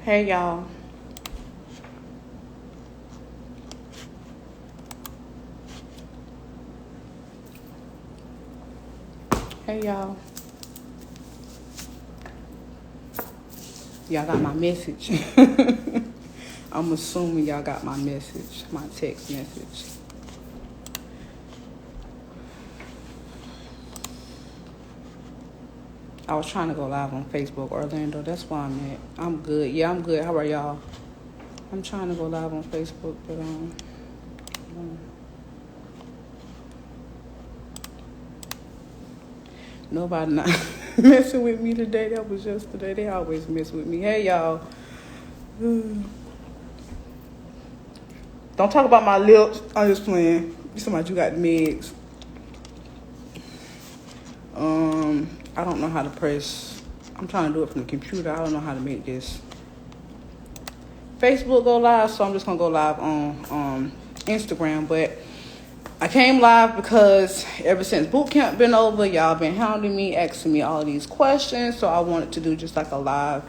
Hey y'all. Hey y'all. Y'all got my message. I'm assuming y'all got my message, my text message. I was trying to go live on Facebook, Orlando. That's why I'm at. I'm good. Yeah, I'm good. How are y'all? I'm trying to go live on Facebook, but nobody not messing with me today. That was yesterday. They always mess with me. Hey y'all. Don't talk about my lips. I'm just playing. You somebody you got meds. I don't know how to press. I'm trying to do it from the computer. I don't know how to make this. Facebook go live, so I'm just gonna go live on Instagram. But I came live because ever since boot camp been over, y'all been hounding me, asking me all these questions. So I wanted to do just like a live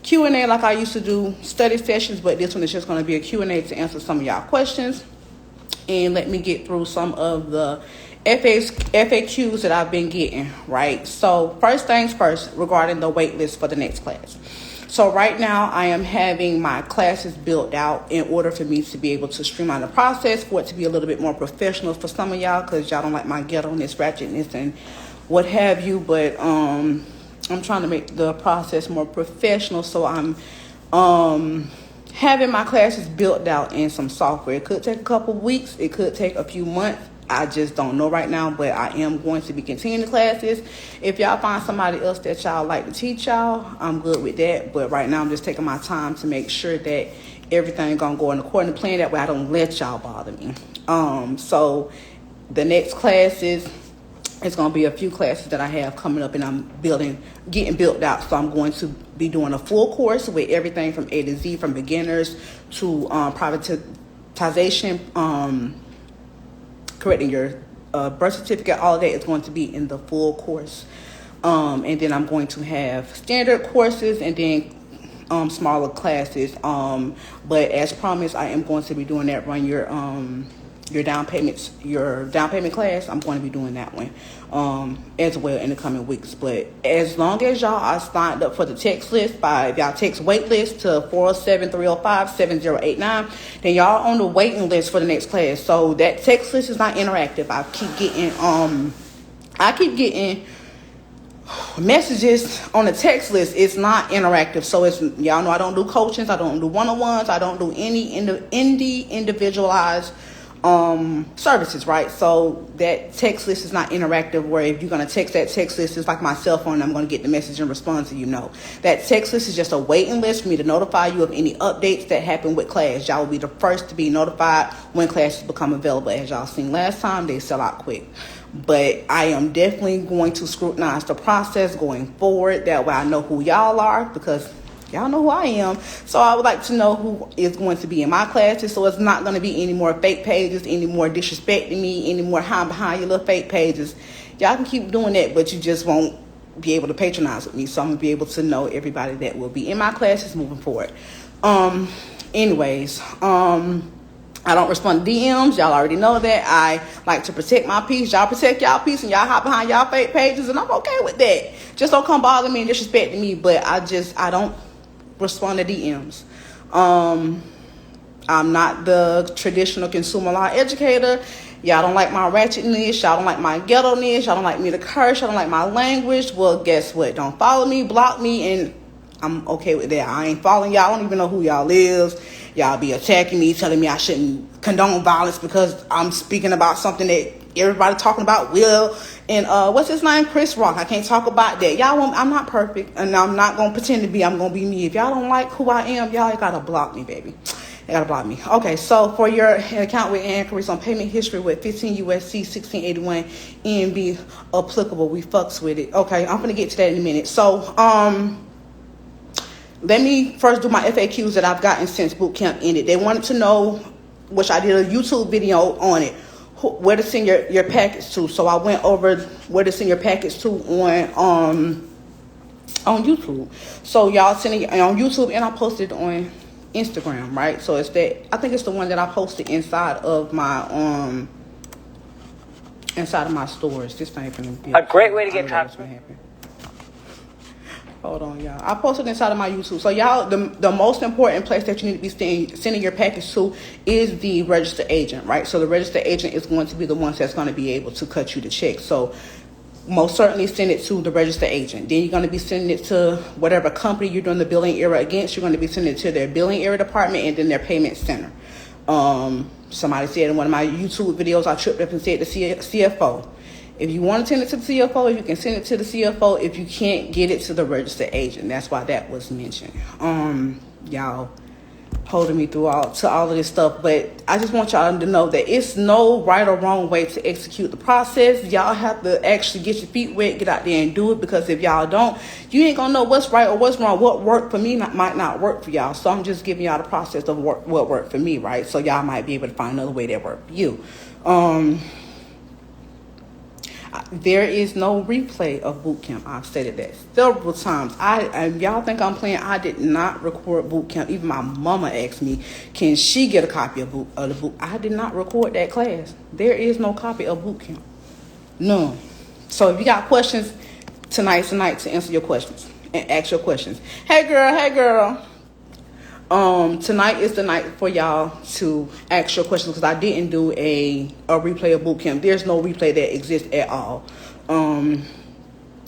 Q&A like I used to do study sessions, but this one is just going to be a Q&A to answer some of y'all questions and let me get through some of the FAQs that I've been getting, right? So first things first, regarding the wait list for the next class. So right now I am having my classes built out in order for me to be able to streamline the process, for it to be a little bit more professional for some of y'all, because y'all don't like my ghetto-ness, ratchetness, and what have you. But I'm trying to make the process more professional, so I'm having my classes built out in some software. It could take a couple weeks. It could take a few months. I just don't know right now, but I am going to be continuing the classes. If y'all find somebody else that y'all like to teach y'all, I'm good with that. But right now, I'm just taking my time to make sure that everything gonna go in according to plan. That way, I don't let y'all bother me. So the next classes, it's gonna be a few classes that I have coming up, and I'm getting built out. So I'm going to be doing a full course with everything from A to Z, from beginners to privatization, correcting your birth certificate. All of that is going to be in the full course. And then I'm going to have standard courses and then smaller classes. But as promised, I am going to be doing that, run your down payment class. I'm going to be doing that one as well in the coming weeks. But as long as y'all are signed up for the text list, if y'all text wait list to 407-305-7089, then y'all on the waiting list for the next class. So that text list is not interactive. I keep getting messages on the text list. It's not interactive. So it's, y'all know I don't do coachings, I don't do one-on-ones, I don't do any individualized services, right? So that text list is not interactive, where if you're going to text that text list, it's like my cell phone, I'm going to get the message and respond to you. No, that text list is just a waiting list for me to notify you of any updates that happen with class. Y'all will be the first to be notified when classes become available. As y'all seen last time, they sell out quick. But I am definitely going to scrutinize the process going forward. That way I know who y'all are, because y'all know who I am. So I would like to know who is going to be in my classes. So it's not going to be any more fake pages, any more disrespecting me, any more hiding behind your little fake pages. Y'all can keep doing that, but you just won't be able to patronize with me. So I'm going to be able to know everybody that will be in my classes moving forward. I don't respond to DMs. Y'all already know that. I like to protect my peace. Y'all protect y'all peace, and y'all hide behind y'all fake pages, and I'm okay with that. Just don't come bother me and disrespect me. But I don't respond to DMs. I'm not the traditional consumer law educator. Y'all don't like my ratchetness. Y'all don't like my ghetto-ness. Y'all don't like me to curse. Y'all don't like my language. Well, guess what? Don't follow me, block me, and I'm okay with that. I ain't following y'all. I don't even know who y'all is. Y'all be attacking me, telling me I shouldn't condone violence because I'm speaking about something that everybody talking about. Will and what's his name? Chris Rock. I can't talk about that. I'm not perfect, and I'm not gonna pretend to be. I'm gonna be me. If y'all don't like who I am, y'all gotta block me, baby. You gotta block me. Okay, so for your account with inquiries on payment history with 15 USC 1681 EMB applicable, we fucks with it. Okay, I'm gonna get to that in a minute. So let me first do my FAQs that I've gotten since boot camp ended. They wanted to know, which I did a YouTube video on it, where to send your package to. So I went over where to send your package to on on YouTube. So y'all sending it on YouTube, and I posted on Instagram, right? So it's that, I think it's the one that I posted inside of my stores. This thing gonna be a great way to get confidence. Hold on, y'all. I posted inside of my YouTube. So y'all, the most important place that you need to be sending your package to is the registered agent, right? So the registered agent is going to be the ones that's going to be able to cut you the check. So most certainly send it to the registered agent. Then you're going to be sending it to whatever company you're doing the billing error against. You're going to be sending it to their billing error department and then their payment center. Somebody said in one of my YouTube videos, I tripped up and said the CFO. If you want to send it to the CFO, you can send it to the CFO. If you can't, get it to the registered agent. That's why that was mentioned. Y'all holding me through all of this stuff, but I just want y'all to know that it's no right or wrong way to execute the process. Y'all have to actually get your feet wet, get out there and do it, because if y'all don't, you ain't gonna know what's right or what's wrong. What worked for me might not work for y'all. So I'm just giving y'all the process of what worked for me, right? So y'all might be able to find another way that worked for you. There is no replay of boot camp. I've stated that several times. Y'all think I'm playing. I did not record boot camp. Even my mama asked me, can she get a copy of the boot? I did not record that class. There is no copy of boot camp. None. So if you got questions, tonight's the night to answer your questions and ask your questions. Hey girl. Tonight is the night for y'all to ask your questions, because I didn't do a replay of boot camp. There's no replay that exists at all.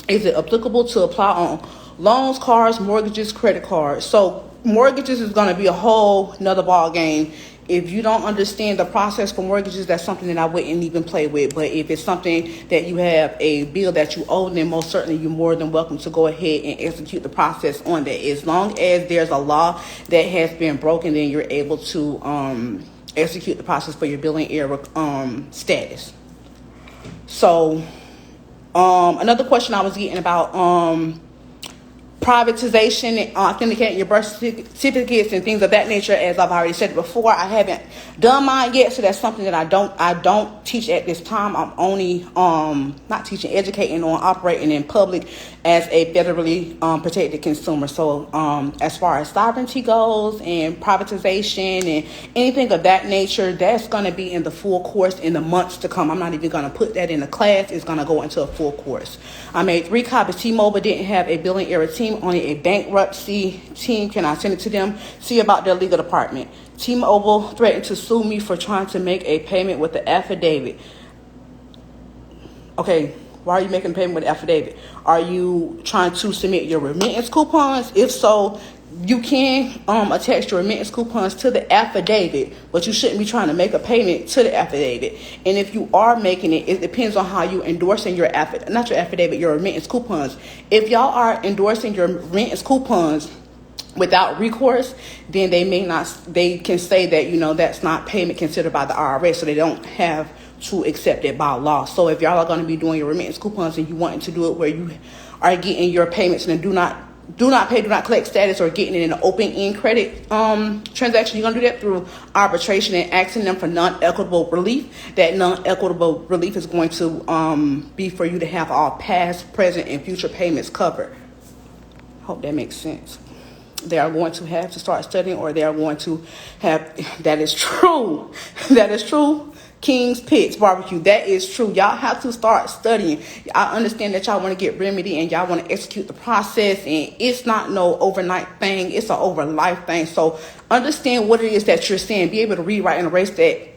Is it applicable to apply on loans, cars, mortgages, credit cards? So mortgages is going to be a whole nother ball game. If you don't understand the process for mortgages, that's something that I wouldn't even play with. But if it's something that you have a bill that you owe, then most certainly you're more than welcome to go ahead and execute the process on that. As long as there's a law that has been broken, then you're able to execute the process for your billing error status. So another question I was getting about privatization and authenticating your birth certificates and things of that nature. As I've already said before, I haven't done mine yet, so that's something that I don't teach at this time. I'm only not teaching, educating on operating in public as a federally protected consumer. So as far as sovereignty goes and privatization and anything of that nature, that's going to be in the full course in the months to come. I'm not even going to put that in a class. It's going to go into a full course. I made 3 copies. T-Mobile didn't have a billing error team, only a bankruptcy team. Can I send it to them? See about their legal department. T-Mobile threatened to sue me for trying to make a payment with the affidavit. Okay, why are you making a payment with the affidavit? Are you trying to submit your remittance coupons? If so, you can attach your remittance coupons to the affidavit, but you shouldn't be trying to make a payment to the affidavit. And if you are making it, it depends on how you endorsing your your remittance coupons. If y'all are endorsing your remittance coupons without recourse, then they can say that, that's not payment considered by the IRS, so they don't have to accept it by law. So if y'all are going to be doing your remittance coupons and you wanting to do it where you are getting your payments in a do not pay, do not collect status, or getting it in an open-end credit transaction, you're going to do that through arbitration and asking them for non-equitable relief. That non-equitable relief is going to be for you to have all past, present, and future payments covered. Hope that makes sense. They are going to have to start studying, or they are going to have, that is true. That is true. King's Pits Barbecue. That is true. Y'all have to start studying. I understand that y'all want to get remedy and y'all want to execute the process, and it's not no overnight thing. It's an over life thing. So understand what it is that you're saying. Be able to read, write, and erase that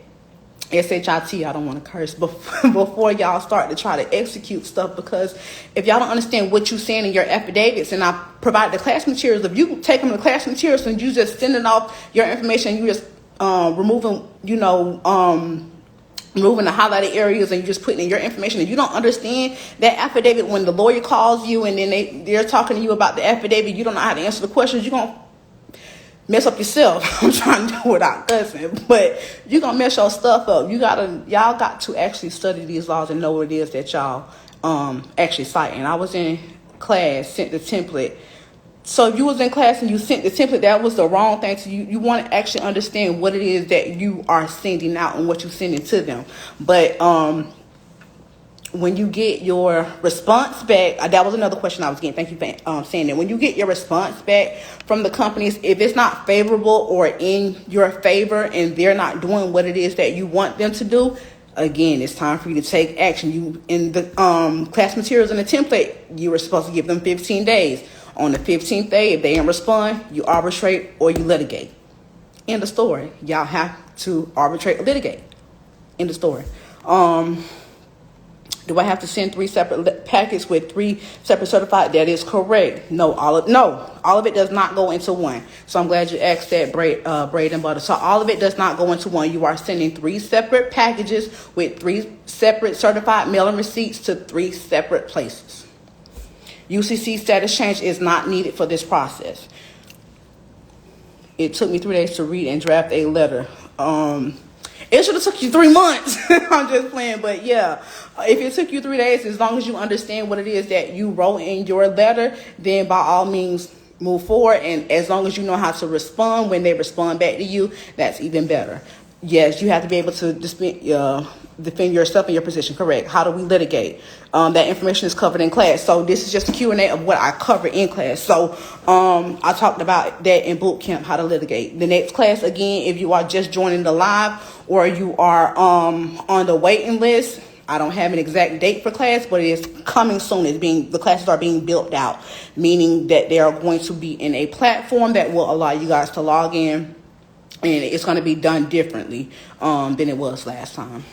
SHIT. I don't want to curse before y'all start to try to execute stuff, because if y'all don't understand what you're saying in your affidavits, and I provide the class materials, if you take them to class materials and you just sending off your information, you just removing the highlighted areas, and you just putting in your information, and you don't understand that affidavit, when the lawyer calls you and then they're talking to you about the affidavit, you don't know how to answer the questions, you're going to mess up yourself. I'm trying to do it without cussing, but you're going to mess your stuff up. Y'all got to actually study these laws and know what it is that y'all actually citing. I was in class, sent the template. So if you was in class and you sent the template, that was the wrong thing. So you want to actually understand what it is that you are sending out and what you're sending to them. But when you get your response back, that was another question I was getting. Thank you for saying that. When you get your response back from the companies, if it's not favorable or in your favor and they're not doing what it is that you want them to do, again, it's time for you to take action. You in the class materials and the template, you were supposed to give them 15 days. On the 15th day, if they didn't respond, you arbitrate or you litigate. End of story. Y'all have to arbitrate or litigate. End of story. Do I have to send 3 separate packets with 3 separate certified? That is correct. No, all of it does not go into one. So I'm glad you asked that, bread and butter. So all of it does not go into one. You are sending 3 separate packages with 3 separate certified mailing receipts to 3 separate places. UCC status change is not needed for this process. It took me 3 days to read and draft a letter. It should have took you 3 months. I'm just playing, but yeah. If it took you 3 days, as long as you understand what it is that you wrote in your letter, then by all means move forward. And as long as you know how to respond when they respond back to you, that's even better. Yes, you have to be able to defend yourself and your position. Correct. How do we litigate? That information is covered in class. So this is just a Q&A of what I cover in class. So I talked about that in boot camp, how to litigate. The next class, again, if you are just joining the live or you are on the waiting list, I don't have an exact date for class, but it is coming soon. The classes are being built out, meaning that they are going to be in a platform that will allow you guys to log in. And it's going to be done differently than it was last time.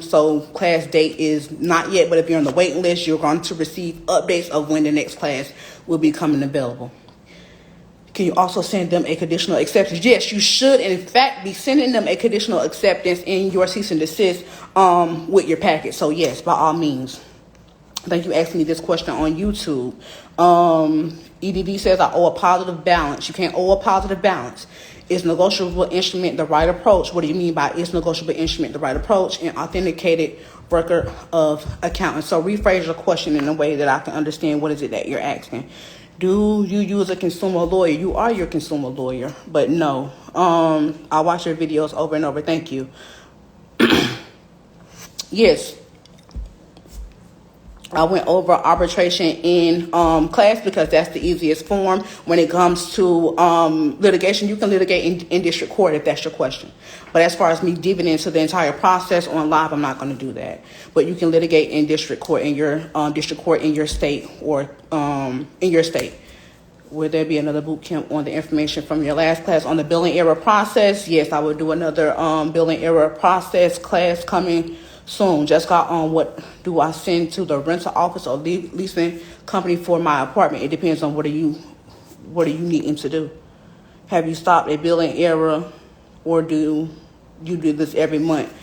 So class date is not yet, but if you're on the waiting list, you're going to receive updates of when the next class will be coming available. Can you also send them a conditional acceptance? Yes, you should, in fact, be sending them a conditional acceptance in your cease and desist with your packet. So yes, by all means. Thank you for asking me this question on YouTube. EDD says I owe a positive balance. You can't owe a positive balance. Is negotiable instrument the right approach? What do you mean by is negotiable instrument the right approach? And authenticated record of accounting. So rephrase your question in a way that I can understand what is it that you're asking. Do you use a consumer lawyer? You are your consumer lawyer, but no. I watch your videos over and over. Thank you. Yes. I went over arbitration in class because that's the easiest form. When it comes to litigation, you can litigate in district court if that's your question. But as far as me diving into the entire process on live, I'm not going to do that. But you can litigate in district court in your district court in your state or in your state. Will there be another boot camp on the information from your last class on the billing error process? Yes, I will do another billing error process class coming soon. Just got on what do I send to the rental office or leasing company for my apartment. It depends on what are you needing to do. Have you stopped a billing error or do you do this every month?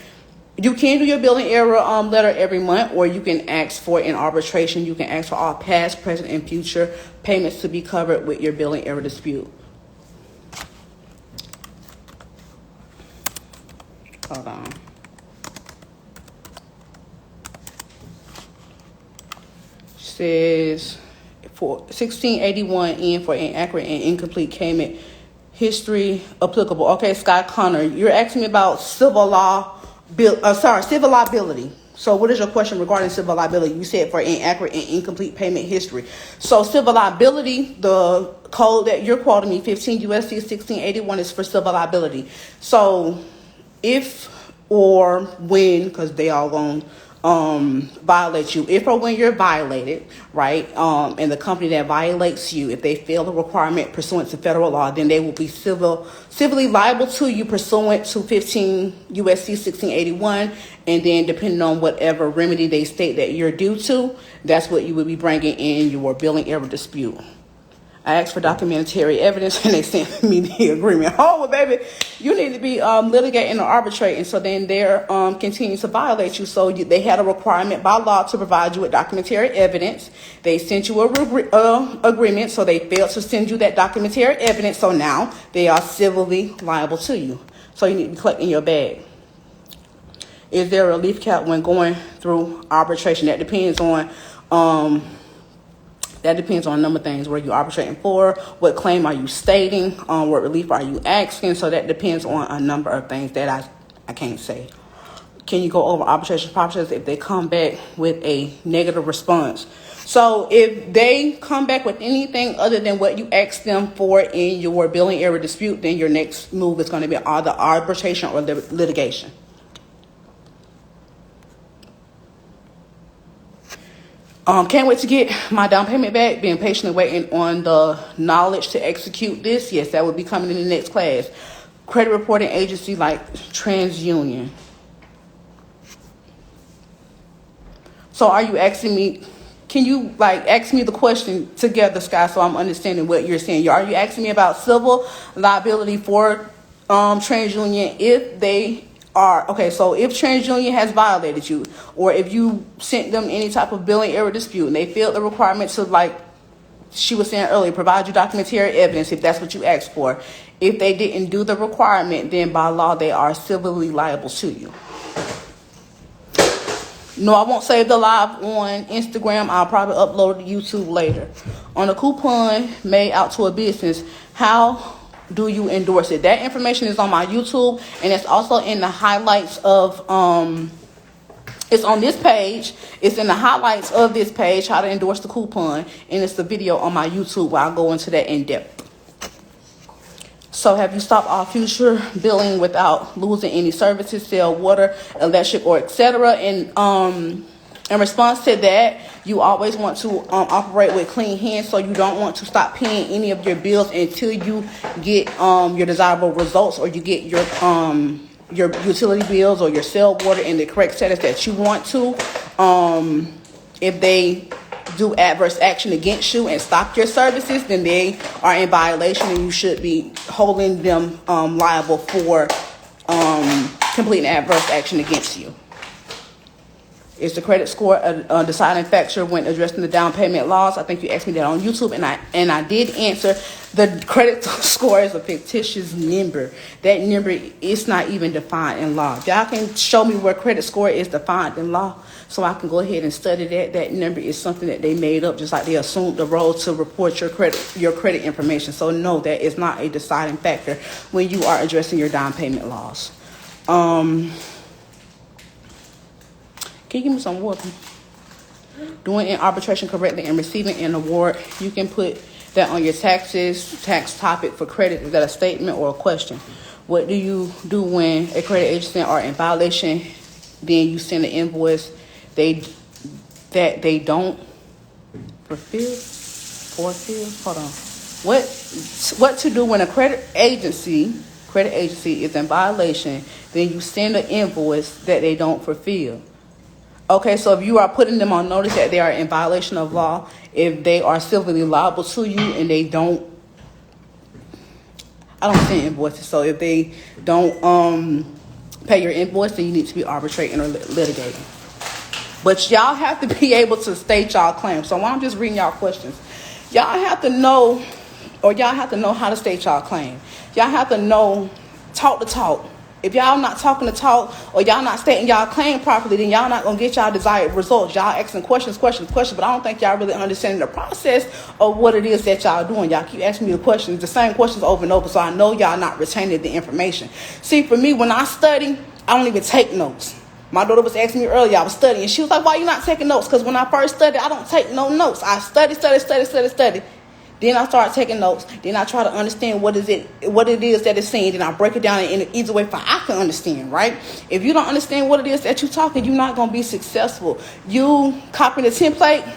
You can do your billing error letter every month, or you can ask for an arbitration. You can ask for all past, present, and future payments to be covered with your billing error dispute. Hold on. Says for 1681 in for inaccurate and incomplete payment history applicable. Okay, Scott Connor, you're asking me about civil liability. So what is your question regarding civil liability? You said for inaccurate and incomplete payment history. So civil liability, the code that you're quoting me, 15 USC 1681, is for civil liability. So if or when, because they all going violate you, if or when you're violated, right, and the company that violates you, if they fail a requirement pursuant to federal law, then they will be civilly liable to you pursuant to 15 USC 1681, and then depending on whatever remedy they state that you're due to, that's what you would be bringing in your billing error dispute. I asked for documentary evidence and they sent me the agreement. Oh, well, baby, you need to be litigating or arbitrating. So then they're continuing to violate you. So they had a requirement by law to provide you with documentary evidence. They sent you a agreement, so they failed to send you that documentary evidence. So now they are civilly liable to you. So you need to be collecting your bag. Is there a relief cap when going through arbitration? That depends on a number of things. Where you arbitrating for? What claim are you stating? What relief are you asking? So that depends on a number of things that I can't say. can you go over arbitration process if they come back with a negative response? So if they come back with anything other than what you asked them for in your billing error dispute, then your next move is going to be either arbitration or litigation. Can't wait to get my down payment back. Being patiently waiting on the knowledge to execute this. Yes, that will be coming in the next class. Credit reporting agency like TransUnion. So are you asking me, can you ask me the question together, Sky, so I'm understanding what you're saying? Are you asking me about civil liability for TransUnion if they are, okay, so if TransUnion has violated you, or if you sent them any type of billing error dispute and they failed the requirement to, like she was saying earlier, provide you documentary evidence if that's what you asked for. If they didn't do the requirement, then by law they are civilly liable to you. No, I won't save the live on Instagram. I'll probably upload it to YouTube later. On a coupon made out to a business, how do you endorse it? That information is on my YouTube, and it's also in the highlights of it's on this page. It's in the highlights of this page, how to endorse the coupon, and it's the video on my YouTube where I'll go into that in depth. So have you stopped all future billing without losing any services, sell water, electric, or etc.? And in response to that, you always want to operate with clean hands, so you don't want to stop paying any of your bills until you get your desirable results, or you get your utility bills or your sell water in the correct status that you want to. If they do adverse action against you and stop your services, then they are in violation, and you should be holding them liable for completing adverse action against you. Is the credit score a deciding factor when addressing the down payment laws? I think you asked me that on YouTube, and I did answer. The credit score is a fictitious number. That number is not even defined in law. Y'all can show me where credit score is defined in law, so I can go ahead and study that. That number is something that they made up, just like they assumed the role to report your credit information. So no, that is not a deciding factor when you are addressing your down payment laws. Can you give me some water? Doing an arbitration correctly and receiving an award, you can put that on your taxes, tax topic for credit. Is that a statement or a question? What do you do when a credit agency are in violation? Then you send an invoice that they don't fulfill. Hold on. What to do when a credit agency is in violation? Then you send an invoice that they don't fulfill. Okay, so if you are putting them on notice that they are in violation of law, if they are civilly liable to you and they don't, I don't send invoices. So if they don't pay your invoice, then you need to be arbitrating or litigating. But y'all have to be able to state y'all claims. So while I'm just reading y'all questions, y'all have to know how to state y'all claim. Y'all have to know, talk the talk. If y'all not talking to talk, or y'all not stating y'all claim properly, then y'all not going to get y'all desired results. Y'all asking questions, but I don't think y'all really understanding the process of what it is that y'all doing. Y'all keep asking me the questions, the same questions over and over, so I know y'all not retaining the information. See, for me, when I study, I don't even take notes. My daughter was asking me earlier, I was studying. She was like, why you not taking notes? Because when I first studied, I don't take no notes. I study. Then I start taking notes. Then I try to understand what it is that it's saying. Then I break it down in an easy way for I can understand, right? If you don't understand what it is that you're talking, you're not going to be successful. You copying the template,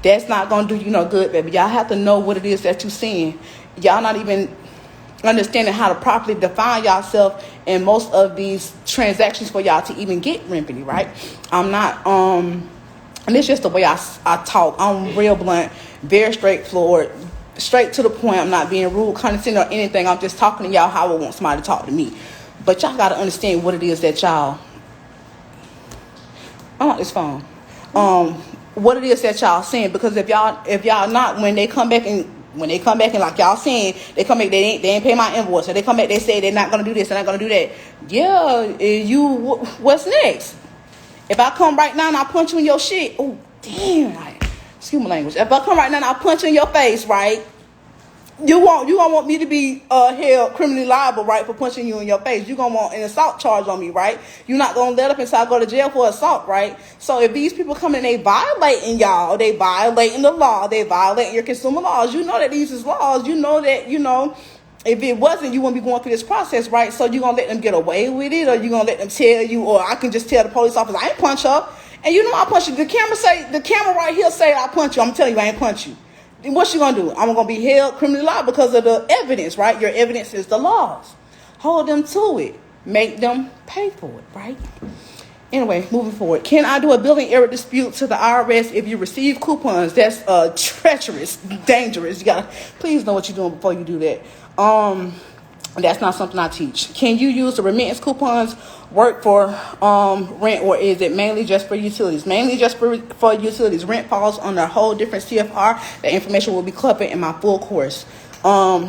that's not going to do you no good, baby. Y'all have to know what it is that you're saying. Y'all not even understanding how to properly define yourself in most of these transactions for y'all to even get remedy, right? I'm not, and it's just the way I talk. I'm real blunt, very straightforward, straight to the point. I'm not being rude, condescending, or anything. I'm just talking to y'all how I want somebody to talk to me. But y'all got to understand what it is that y'all, I want this phone. What it is that y'all saying, because if y'all not, when they come back and like y'all saying, they come back, they ain't pay my invoice, or they come back, they say they're not gonna do this, they're not gonna do that. Yeah, what's next? If I come right now and I punch you in your shit, oh damn, excuse my language. If I come right now and I punch you in your face, right? You gonna want me to be held criminally liable, right, for punching you in your face. You gonna want an assault charge on me, right? You're not gonna let up until I go to jail for assault, right? So if these people come in, they violating y'all, they violating the law, they violating your consumer laws. You know that these is laws. You know that, if it wasn't, you wouldn't be going through this process, right? So you gonna let them get away with it, or you gonna let them tell you, or I can just tell the police officer I ain't punch her, and I punch you. The camera right here say I punch you. I'm telling you I ain't punch you. What you gonna do? I'm gonna be held criminally liable because of the evidence, right? Your evidence is the laws. Hold them to it. Make them pay for it, right? Anyway, moving forward. Can I do a billing error dispute to the IRS if you receive coupons? That's treacherous, dangerous. You gotta please know what you're doing before you do that. That's not something I teach. Can you use the remittance coupons work for rent, or is it mainly just for utilities? Mainly just for utilities. Rent falls under a whole different CFR. The information will be covered in my full course.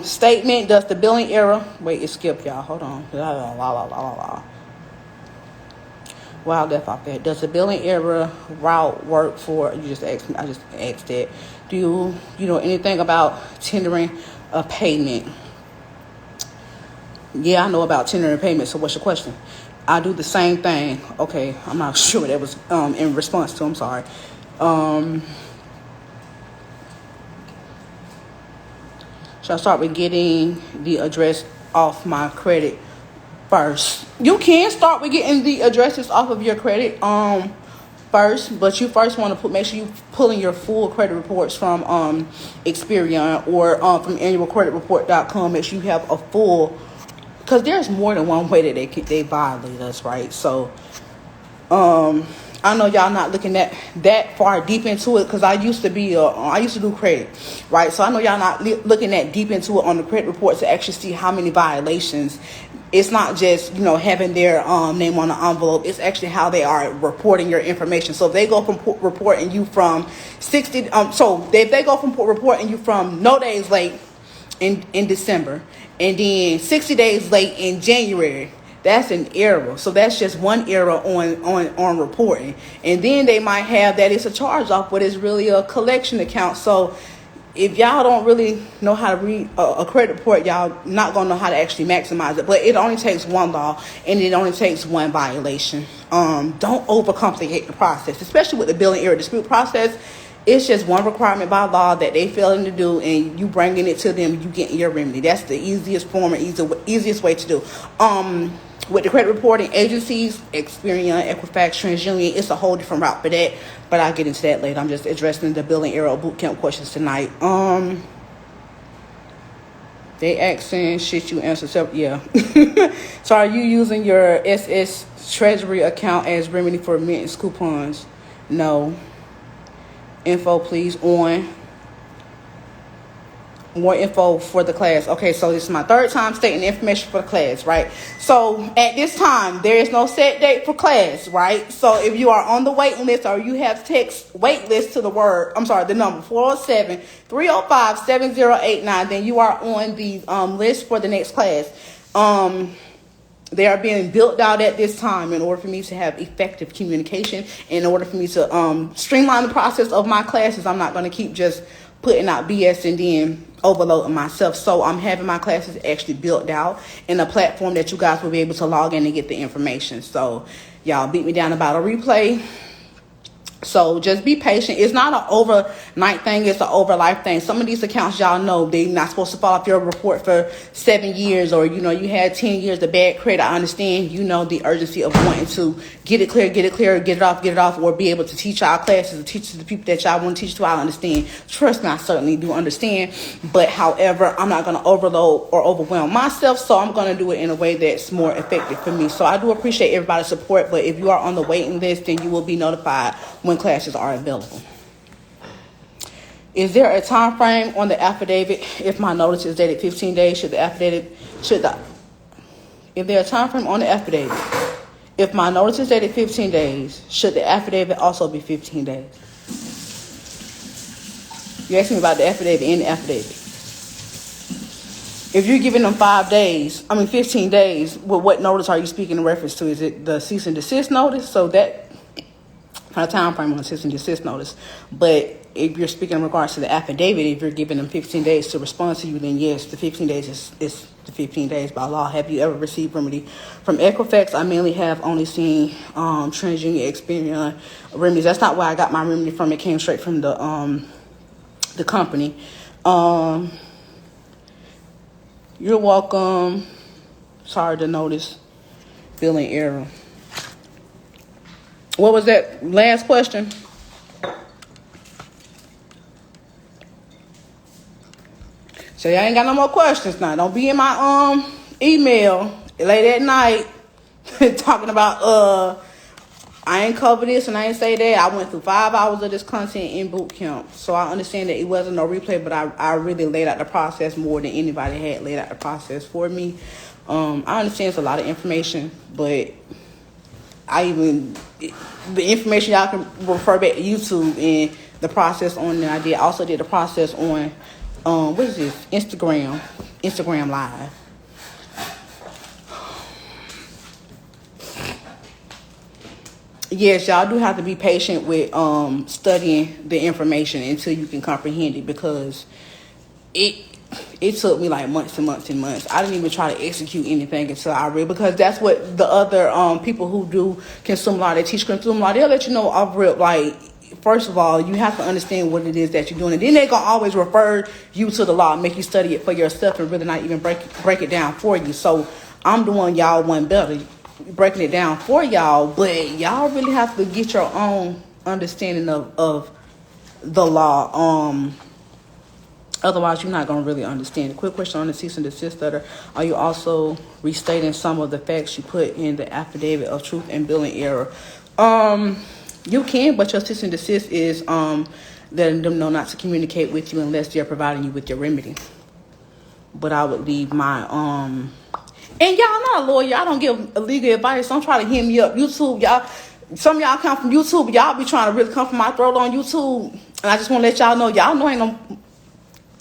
Statement, does the billing error... Wait, it skipped, y'all. Hold on. Wow, left off that. Does the billing error route work for... You just asked me. I just asked that. Do you know anything about tendering a payment? Yeah, I know about tendering payment. So what's your question? I do the same thing. Okay, I'm not sure what that was in response to. I'm sorry. Should I start with getting the address off my credit first? You can start with getting the addresses off of your credit first, but you first want to make sure you pulling your full credit reports from Experian or from annualcreditreport.com. Make sure you have a full, because there's more than one way that they violate us, right? So I know y'all not looking that far deep into it, because I used to do credit, right? So I know y'all not looking that deep into it on the credit report to actually see how many violations. It's not just having their name on the envelope. It's actually how they are reporting your information. So if they go from reporting you from 60, so if they go from reporting you from no days late in December, and then 60 days late in January, that's an error. So that's just one error on reporting. And then they might have that it's a charge off, but it's really a collection account. So if y'all don't really know how to read a credit report, y'all not going to know how to actually maximize it. But it only takes one law, and it only takes one violation. Don't overcomplicate the process, especially with the billing error dispute process. It's just one requirement by law that they failing to do, and you bringing it to them, you getting your remedy. That's the easiest form and easiest way to do. With the credit reporting agencies, Experian, Equifax, TransUnion, it's a whole different route for that. But I'll get into that later. I'm just addressing the billing error bootcamp questions tonight. They asking, shit, you answer several. Yeah. So are you using your SS Treasury account as remedy for remittance coupons? No. Info, please, on. More info for the class. Okay, so this is my third time stating the information for the class, right? So at this time, there is no set date for class, right? So if you are on the waiting list, or you have text wait list to the number 407-305-7089, then you are on the list for the next class. They are being built out at this time in order for me to have effective communication, in order for me to streamline the process of my classes. I'm not going to keep just putting out BS and then overloading myself. So I'm having my classes actually built out in a platform that you guys will be able to log in and get the information. So y'all beat me down about a replay. So just be patient. It's not an overnight thing. It's an over life thing. Some of these accounts, y'all know, they're not supposed to fall off your report for 7 years, or, you had 10 years of bad credit. I understand, the urgency of wanting to get it clear, get it off, or be able to teach our classes, teach the people that y'all want to teach to. I understand. Trust me, I certainly do understand. But however, I'm not going to overload or overwhelm myself. So I'm going to do it in a way that's more effective for me. So I do appreciate everybody's support. But if you are on the waiting list, then you will be notified when classes are available. Is there a time frame on the affidavit if my notice is dated 15 days? If there a time frame on the affidavit, if my notice is dated 15 days, should the affidavit also be 15 days? You asked me about the affidavit and the affidavit. If you're giving them 15 days, well, what notice are you speaking in reference to? Is it the cease and desist notice? So that a time frame on a cease and desist notice. But if you're speaking in regards to the affidavit, if you're giving them 15 days to respond to you, then yes, the 15 days is the 15 days by law. Have you ever received remedy from Equifax? I mainly have only seen TransUnion, Experian remedies. That's not where I got my remedy from. It came straight from the company. You're welcome. Sorry to notice. Billing error. What was that last question? So y'all ain't got no more questions now. Don't be in my email late at night talking about I ain't cover this and I ain't say that. I went through 5 hours of this content in boot camp. So I understand that it wasn't no replay, but I really laid out the process more than anybody had laid out the process for me. I understand it's a lot of information, but the information y'all can refer back to YouTube and the process on there. I also did the process on what is this? Instagram Live. Yes, y'all do have to be patient with studying the information until you can comprehend it, because it took me like months and months and months. I didn't even try to execute anything until I read, because that's what the other people who do consumer law, they teach consumer law, they'll let you know off rip, like, first of all, you have to understand what it is that you're doing, and then they're gonna always refer you to the law and make you study it for yourself and really not even break it down for you. So I'm doing y'all one better, breaking it down for y'all, but y'all really have to get your own understanding of the law. Otherwise, you're not going to really understand. A quick question on the cease and desist letter. Are you also restating some of the facts you put in the affidavit of truth and billing error? You can, but your cease and desist is letting them know not to communicate with you unless they're providing you with your remedy. But I would leave my and y'all not a lawyer. I don't give legal advice. Don't try to hit me up. YouTube, y'all. Some of y'all come from YouTube. Y'all be trying to really come from my throat on YouTube. And I just want to let y'all know, y'all know I ain't no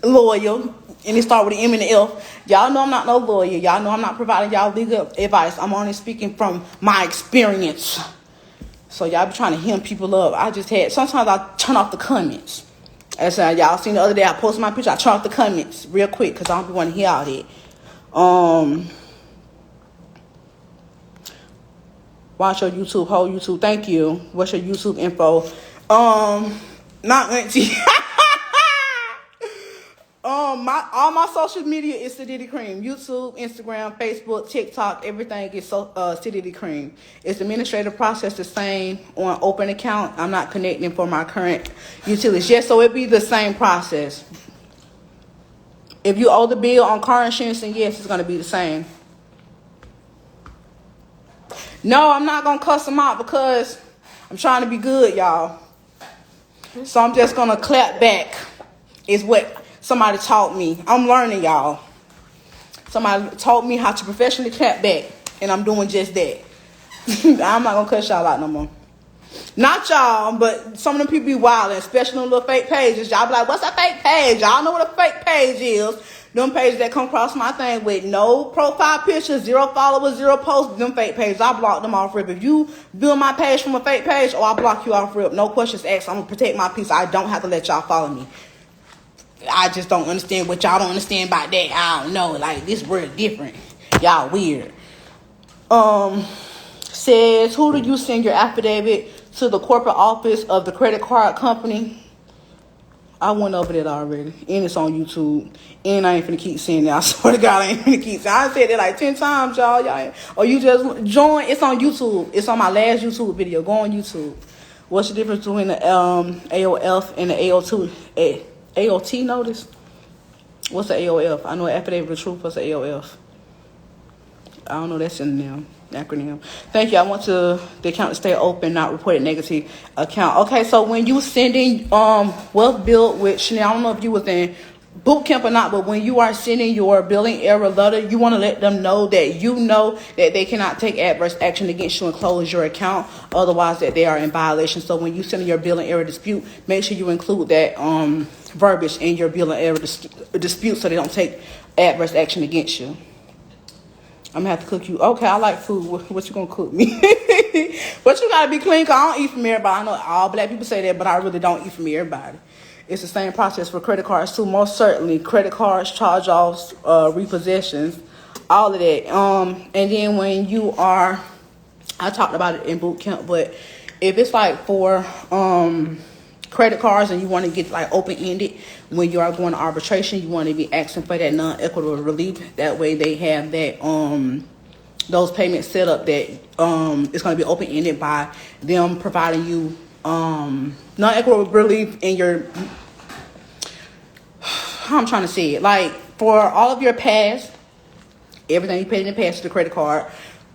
lawyer. And it start with an M and an F. Y'all know I'm not no lawyer. Y'all know I'm not providing y'all legal advice. I'm only speaking from my experience. So y'all be trying to hem people up. Sometimes I turn off the comments. As y'all seen the other day, I posted my picture. I turn off the comments real quick because I don't want to hear all that. Watch your YouTube, whole YouTube. Thank you. What's your YouTube info? Not auntie. All my social media is Sidity Cream. YouTube, Instagram, Facebook, TikTok, everything is Sidity Cream. It's the administrative process the same on open account. I'm not connecting for my current utilities. Yes, so it'd be the same process. If you owe the bill on car insurance, then yes, it's gonna be the same. No, I'm not going to cuss them out because I'm trying to be good, y'all. So I'm just going to clap back is what somebody taught me. I'm learning, y'all. Somebody taught me how to professionally clap back, and I'm doing just that. I'm not going to cuss y'all out no more. Not y'all, but some of them people be wild, especially on little fake pages. Y'all be like, what's a fake page? Y'all know what a fake page is. Them pages that come across my thing with no profile pictures, 0 followers, 0 posts, them fake pages, I block them off rip. If you build my page from a fake page, I block you off rip. No questions asked. I'm going to protect my peace. I don't have to let y'all follow me. I just don't understand what y'all don't understand about that. I don't know. Like, this word different. Y'all weird. Says, who do you send your affidavit to? The corporate office of the credit card company? I went over that already. And it's on YouTube. And I ain't finna keep saying that. I swear to God, I ain't finna keep saying. I said that like 10 times, y'all. Or you just join. It's on YouTube. It's on my last YouTube video. Go on YouTube. What's the difference between the AOF and the AOT notice? What's the AOF? I know affidavit of truth. What's the AOF? I don't know that synonym. Acronym. Thank you. I want the account to stay open, not reported negative account. Okay, so when you sending wealth build with Chanel, I don't know if you was in boot camp or not, but when you are sending your billing error letter, you want to let them know that you know that they cannot take adverse action against you and close your account, otherwise that they are in violation. So when you send your billing error dispute, make sure you include that verbiage in your billing error dispute so they don't take adverse action against you. I'm gonna have to cook you. Okay, I like food. What you gonna cook me? But you gotta be clean, 'cause I don't eat from everybody. I know all black people say that, but I really don't eat from everybody. It's the same process for credit cards too. Most certainly, credit cards, charge-offs, repossessions, all of that. And then when you are, I talked about it in boot camp, but if it's like for credit cards and you want to get like open-ended, when you are going to arbitration, you want to be asking for that non-equitable relief. That way they have that those payments set up that it's going to be open-ended by them providing you non-equitable relief in your, how I'm trying to say it, like for all of your past, everything you paid in the past to the credit card,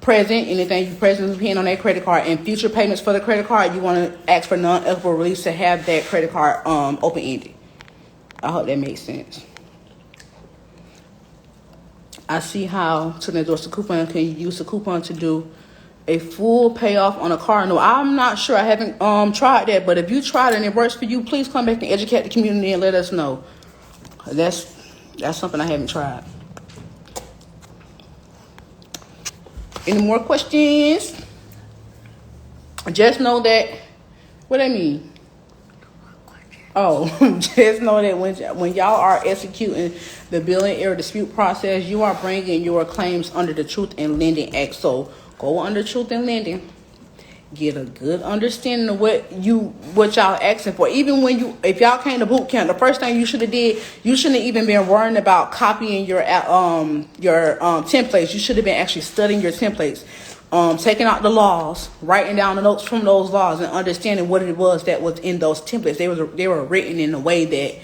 present, anything you presently paying on that credit card, and future payments for the credit card, you want to ask for non-equitable relief to have that credit card open-ended. I hope that makes sense. I see how to endorse the coupon. Can you use the coupon to do a full payoff on a car? No, I'm not sure. I haven't tried that, but if you tried and it works for you, please come back and educate the community and let us know. That's something I haven't tried. Any more questions? Just know that, what I mean? Oh, just know that when y'all are executing the billing error dispute process, you are bringing your claims under the Truth in Lending Act. So go under Truth in Lending, get a good understanding of what y'all asking for. Even when if y'all came to boot camp, the first thing you should have did, you shouldn't have even been worrying about copying your templates. You should have been actually studying your templates, taking out the laws, writing down the notes from those laws, and understanding what it was that was in those templates. They were written in a way that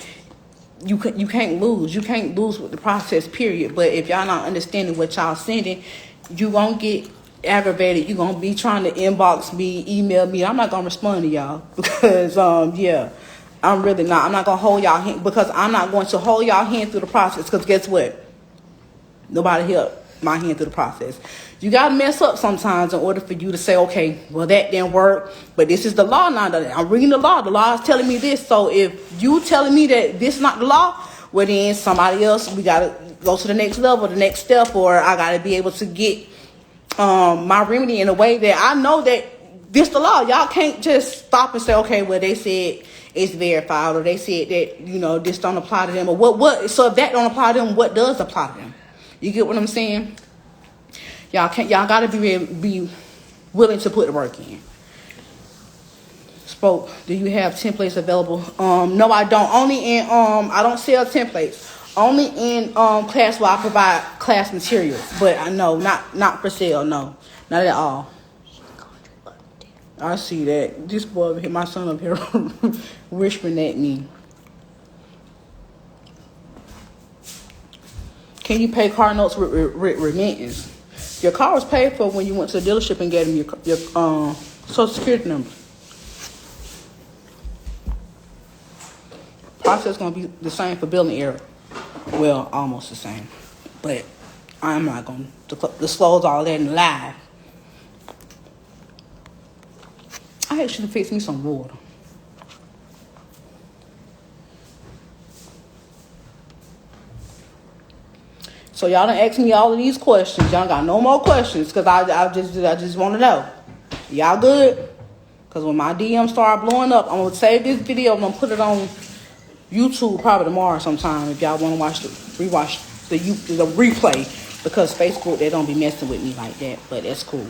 you can't lose. You can't lose with the process, period. But if y'all not understanding what y'all sending, you won't get aggravated. You're gonna be trying to inbox me, email me. I'm not gonna respond to y'all because I'm really not. I'm not gonna hold y'all hand, because I'm not going to hold y'all hand through the process, because guess what? Nobody helped my hand through the process. You gotta mess up sometimes in order for you to say, okay, well, that didn't work, but this is the law now. I'm reading the law. The law is telling me this. So if you telling me that this is not the law, well, then somebody else, we gotta go to the next level, the next step, or I gotta be able to get my remedy in a way that I know that this the law. Y'all can't just stop and say, okay, well, they said it's verified, or they said that this don't apply to them, or what. So if that don't apply to them, what does apply to them? You get what I'm saying? Y'all gotta be willing to put the work in. Spoke. Do you have templates available? No, I don't. Only in I don't sell templates. Only in class where I provide class materials. But I know not for sale. No, not at all. I see that. This boy over here, my son up here, whispering at me. Can you pay car notes with remittance? Your car was paid for when you went to the dealership and gave them your social security number. Process gonna be the same for billing error. Well, almost the same, but I'm not gonna disclose all that in live. I actually fix me some water. So y'all done asked me all of these questions. Y'all got no more questions, because I just want to know. Y'all good? Because when my DM start blowing up, I'm going to save this video. I'm going to put it on YouTube probably tomorrow sometime if y'all want to rewatch the replay, because Facebook, they don't be messing with me like that, but that's cool.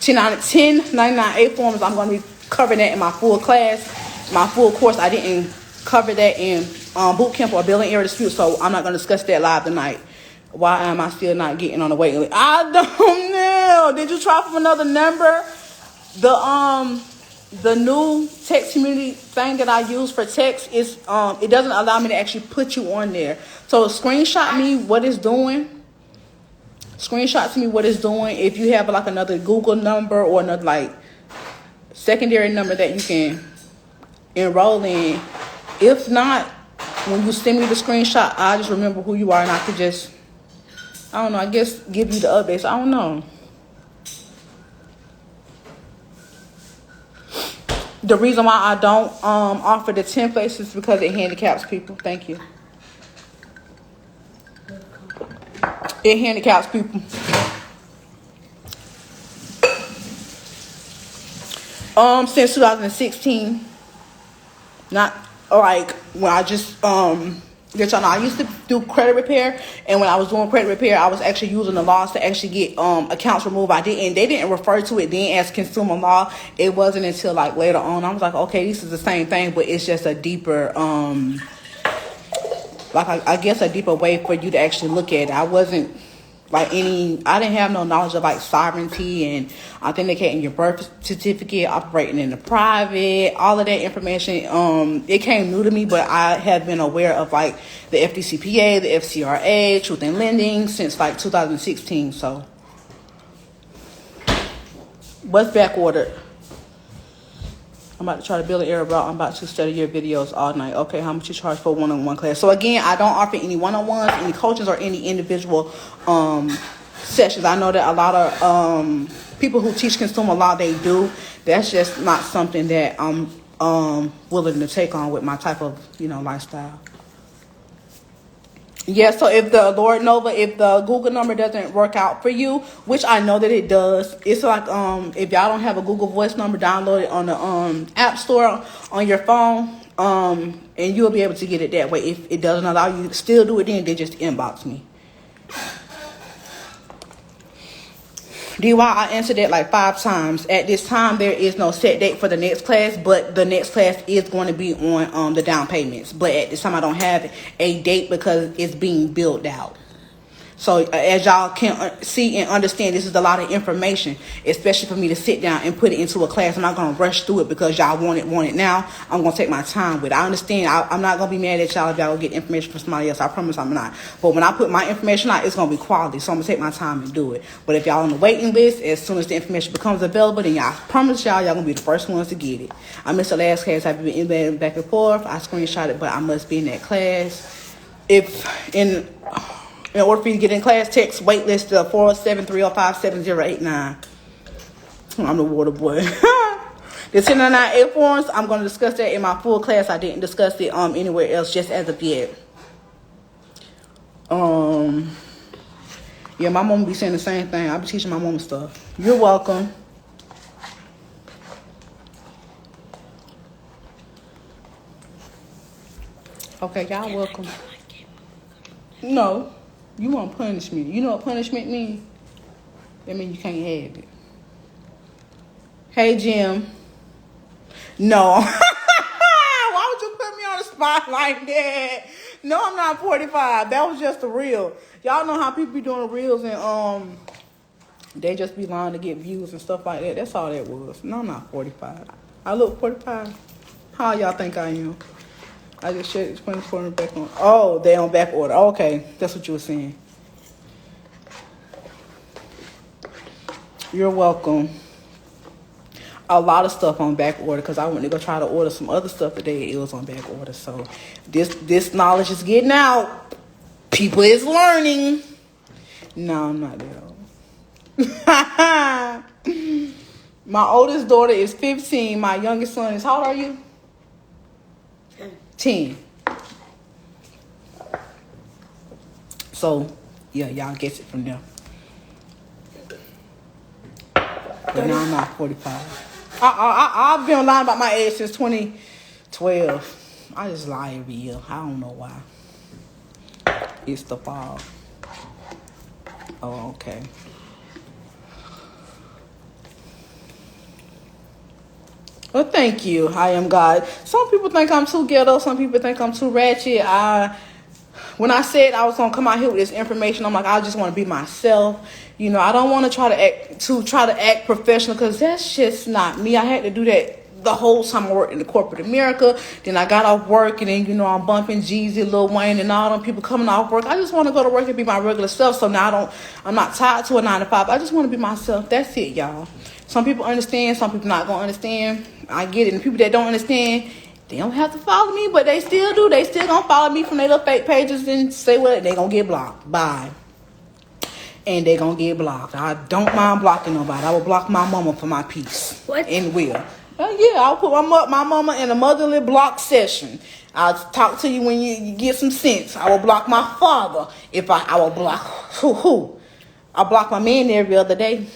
1099A forms, I'm going to be covering that in my full class, my full course. I didn't cover that in boot camp or billing error dispute, so I'm not going to discuss that live tonight. Why am I still not getting on the waiting list? I don't know. Did you try from another number? The new text community thing that I use for text is it doesn't allow me to actually put you on there. So screenshot me what it's doing. Screenshot to me what it's doing. If you have like another Google number or another like secondary number that you can enroll in. If not, when you send me the screenshot, I just remember who you are, and I could just, I don't know, I guess give you the updates. I don't know. The reason why I don't offer the templates is because it handicaps people. Thank you. It handicaps people. Since 2016. Not like when I just get y'all know I used to do credit repair, and when I was doing credit repair, I was actually using the laws to actually get accounts removed. They didn't refer to it then as consumer law. It wasn't until like later on I was like, okay, this is the same thing, but it's just a deeper like I guess a deeper way for you to actually look at it. I wasn't like I didn't have no knowledge of like sovereignty and authenticating your birth certificate, operating in the private, all of that information. It came new to me, but I had been aware of like the FDCPA, the FCRA, Truth in Lending since like 2016. So what's back ordered? I'm about to try to build an error route. I'm about to study your videos all night. Okay, how much you charge for one-on-one class? So again, I don't offer any one-on-ones, any coaches, or any individual sessions. I know that a lot of people who teach consumer law, they do. That's just not something that I'm willing to take on with my type of lifestyle. Yeah, so if the Lord Nova, if the Google number doesn't work out for you, which I know that it does, it's like if y'all don't have a Google Voice number, download it on the App Store on your phone, and you'll be able to get it that way. If it doesn't allow you to still do it, then they just inbox me. DY, I answered that like 5 times. At this time, there is no set date for the next class, but the next class is going to be on the down payments. But at this time, I don't have a date because it's being built out. So as y'all can see and understand, this is a lot of information, especially for me to sit down and put it into a class. I'm not going to rush through it because y'all want it now. I'm going to take my time with it. I understand. I'm not going to be mad at y'all if y'all get information from somebody else. I promise I'm not. But when I put my information out, it's going to be quality. So I'm going to take my time and do it. But if y'all on the waiting list, as soon as the information becomes available, then y'all promise y'all going to be the first ones to get it. I missed the last class. I've been emailing back and forth. I screenshot it, but I must be in that class. In order for you to get in class, text waitlist to 407-305-7089. I'm the water boy. The 1099A forms, I'm going to discuss that in my full class. I didn't discuss it anywhere else, just as of yet. Yeah, my mom be saying the same thing. I be teaching my mom stuff. You're welcome. Okay, y'all welcome. No. You want punishment. You know what punishment means? That means you can't have it. Hey, Jim. No. Why would you put me on the spot like that? No, I'm not 45. That was just a reel. Y'all know how people be doing reels and they just be lying to get views and stuff like that. That's all that was. No, I'm not 45. I look 45. How y'all think I am? I just shared explain for them back on. Oh, they on back order. Okay, that's what you were saying. You're welcome. A lot of stuff on back order because I went to go try to order some other stuff today. It was on back order. So this knowledge is getting out. People is learning. No, I'm not that old. My oldest daughter is 15. My youngest son is, how old are you? 10. So, yeah, y'all get it from there. But now I'm not 45. I've been lying about my age since 2012. I just lie every year. I don't know why. It's the fall. Oh, okay. Well, thank you. I am God. Some people think I'm too ghetto. Some people think I'm too ratchet. When I said I was gonna come out here with this information, I'm like, I just want to be myself. I don't want to try to act professional because that's just not me. I had to do that the whole time I worked in the corporate America. Then I got off work and then I'm bumping Jeezy, Lil Wayne, and all them people coming off work. I just want to go to work and be my regular self. So now I'm not tied to a 9 to 5. I just want to be myself. That's it, y'all. Some people understand. Some people not gonna understand. I get it. And people that don't understand, they don't have to follow me, but they still do. They still gonna follow me from their little fake pages and say what they gonna get blocked. Bye. And they gonna get blocked. I don't mind blocking nobody. I will block my mama for my peace. What? And will. Yeah, I'll put my mama in a motherly block session. I'll talk to you when you get some sense. I will block my father. I will block who? I blocked my man every other day.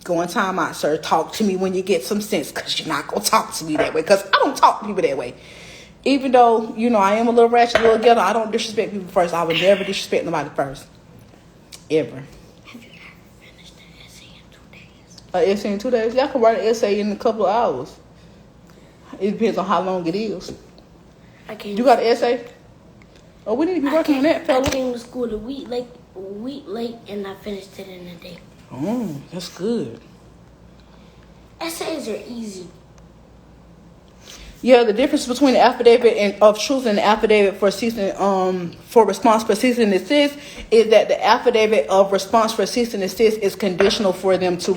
Go in time out, sir. Talk to me when you get some sense, because you're not going to talk to me that way, because I don't talk to people that way. Even though, I am a little ratchet, a little ghetto, I don't disrespect people first. I would never disrespect nobody first. Ever. Have you ever finished an essay in 2 days? An essay in 2 days? Y'all can write an essay in a couple of hours. It depends on how long it is. You got an essay? Oh, we need to be working on that, fella. I came to school a week late, and I finished it in a day. Oh, that's good. Essays are easy. Yeah, the difference between the affidavit of truth and the affidavit for response for cease and desist is that the affidavit of response for cease and desist is conditional for them to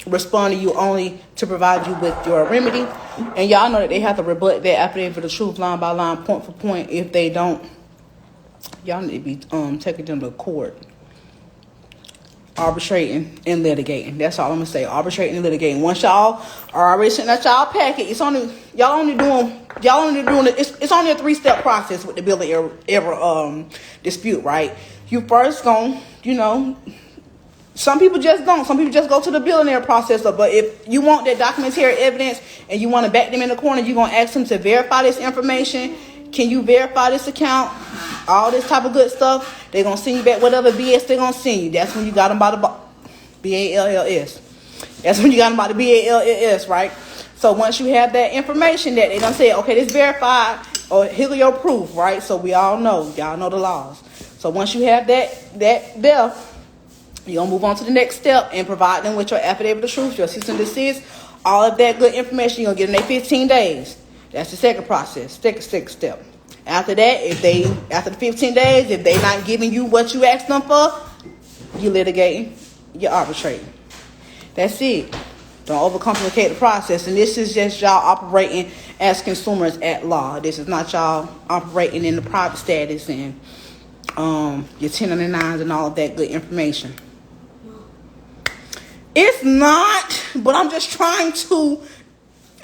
respond to you only to provide you with your remedy. And y'all know that they have to rebut that affidavit of truth line by line, point for point. If they don't, y'all need to be taking them to court. Arbitrating and litigating. That's all I'm gonna say. Arbitrating and litigating. Once y'all are already sitting at y'all packet, it's only doing it's only a 3-step process with the building error dispute, right? You first gonna, some people just don't. Some people just go to the building error process. But if you want that documentary evidence and you want to back them in the corner, you're gonna ask them to verify this information. Can you verify this account? All this type of good stuff. They're going to send you back whatever BS they're going to send you. That's when you got them by the BALLS. That's when you got them by the BALLS, right? So once you have that information that they're going to say, okay, this verified, or here your proof, right? So we all know. Y'all know the laws. So once you have that there, you're going to move on to the next step and provide them with your affidavit of truth, your cease and desist, all of that good information. You're going to get in their 15 days. That's the second process, second step. After that, after the 15 days, if they're not giving you what you asked them for, you litigating, you arbitrating. That's it. Don't overcomplicate the process. And this is just y'all operating as consumers at law. This is not y'all operating in the private status and your 1099s and all of that good information. It's not, but I'm just trying to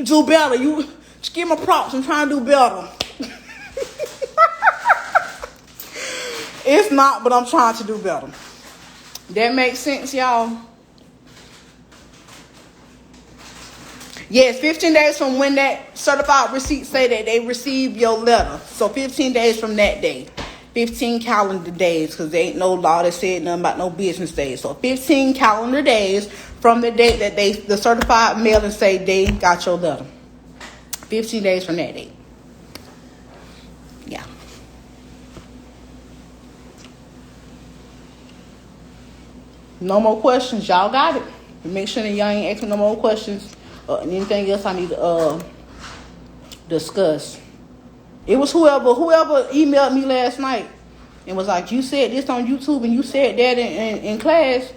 do better. You just give me props. I'm trying to do better. It's not, but I'm trying to do better. That makes sense, y'all? Yes, 15 days from when that certified receipt say that they received your letter. So 15 days from that day. 15 calendar days, because there ain't no law that said nothing about no business days. So 15 calendar days from the date that the certified mail and say they got your letter. 15 days from that date. Yeah. No more questions. Y'all got it. Make sure that y'all ain't asking no more questions or anything else I need to discuss. It was whoever emailed me last night and was like, you said this on YouTube and you said that in class.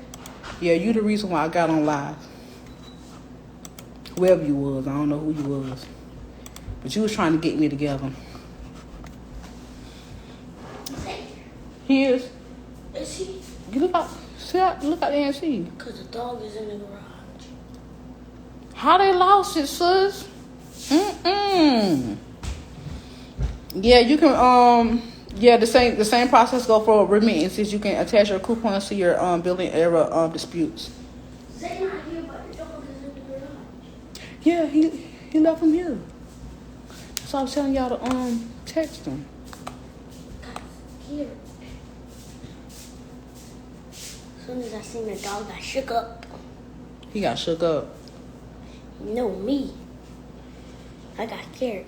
Yeah, you the reason why I got on live. Whoever you was. I don't know who you was. But you was trying to get me together. He is. Is he? You look out there and see. Because the dog is in the garage. How they lost it, sis? Yeah, you can the same process go for remittances. You can attach your coupons to your billing error disputes. Say not here, but the dog is in the garage. Yeah, he left him here. So I was telling y'all to text him. Here. As soon as I seen the dog, I shook up. He got shook up. You know me. I got scared.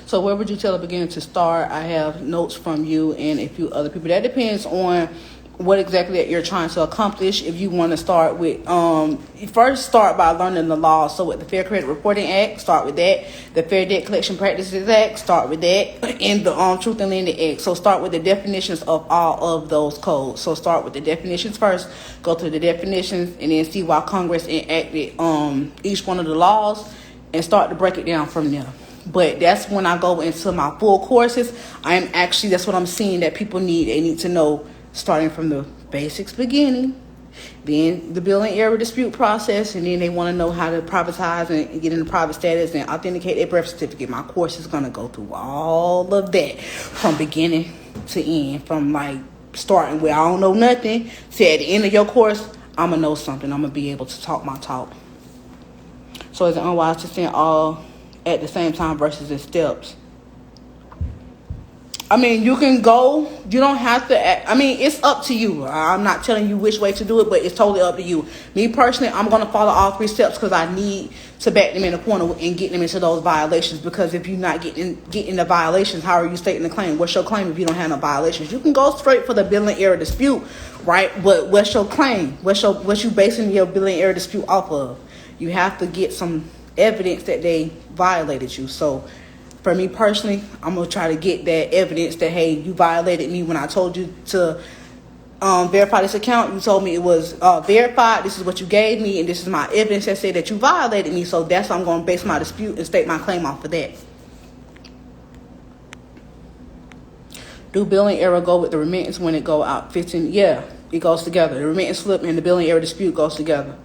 So where would you tell a beginner to start? I have notes from you and a few other people. That depends on what exactly that you're trying to accomplish. If you want to start with, you first start by learning the law. So with the Fair Credit Reporting Act, start with that. The Fair Debt Collection Practices Act, start with that. And the Truth in Lending Act. So start with the definitions of all of those codes. So start with the definitions first. Go through the definitions and then see why Congress enacted each one of the laws and start to break it down from there. But that's when I go into my full courses. That's what I'm seeing that people need. They need to know, starting from the basics beginning, then the billing error dispute process, and then they want to know how to privatize and get into private status and authenticate their birth certificate. My course is going to go through all of that from beginning to end, from like starting where I don't know nothing to at the end of your course, I'm going to know something. I'm going to be able to talk my talk. So is it unwise to send all at the same time versus in steps? I mean, you can go. You don't have to. I mean, it's up to you. I'm not telling you which way to do it, but it's totally up to you. Me personally, I'm going to follow all 3 steps because I need to back them in the corner and get them into those violations. Because if you're not getting the violations, how are you stating the claim? What's your claim if you don't have no violations? You can go straight for the billing error dispute, right? But what's your claim? What you basing your billing error dispute off of? You have to get some evidence that they violated you. So for me personally, I'm going to try to get that evidence that, hey, you violated me when I told you to verify this account. You told me it was verified. This is what you gave me, and this is my evidence that said that you violated me. So that's how I'm going to base my dispute and state my claim off of that. Do billing error go with the remittance when it go out 15? Yeah, it goes together. The remittance slip and the billing error dispute goes together.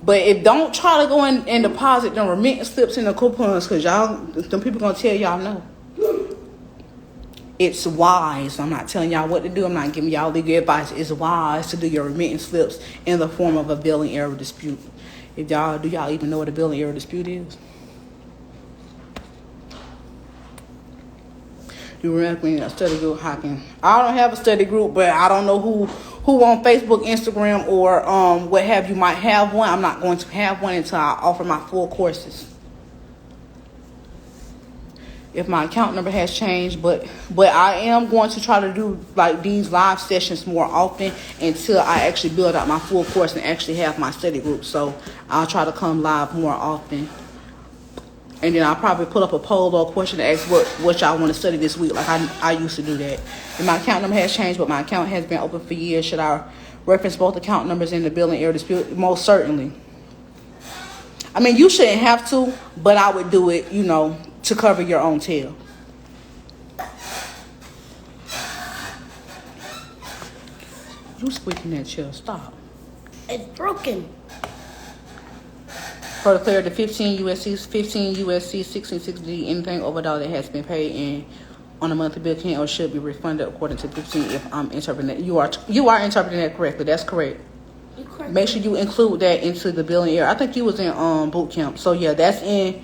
But if don't try to go in and deposit them remittance slips in the coupons, because them people gonna tell y'all no. It's wise. I'm not telling y'all what to do. I'm not giving y'all legal advice. It's wise to do your remittance slips in the form of a billing error dispute. Do y'all even know what a billing error dispute is? Do you recommend a study group? I don't have a study group, but I don't know who on Facebook, Instagram, or what have you might have one. I'm not going to have one until I offer my full courses. If my account number has changed, but I am going to try to do like these live sessions more often until I actually build out my full course and actually have my study group. So I'll try to come live more often. And then I'll probably put up a poll or a question to ask what y'all want to study this week. Like I used to do that. And my account number has changed, but my account has been open for years. Should I reference both account numbers in the billing error dispute? Most certainly. I mean, you shouldn't have to, but I would do it, to cover your own tail. You squeaking that chair. Stop. It's broken. For the clarity, 15 USC 1660, anything over $1 that has been paid on a monthly bill can or should be refunded according to 15. If I'm interpreting that, you are interpreting that correctly. That's correct. Make sure you include that into the billing error. I think you was in boot camp, so yeah, that's in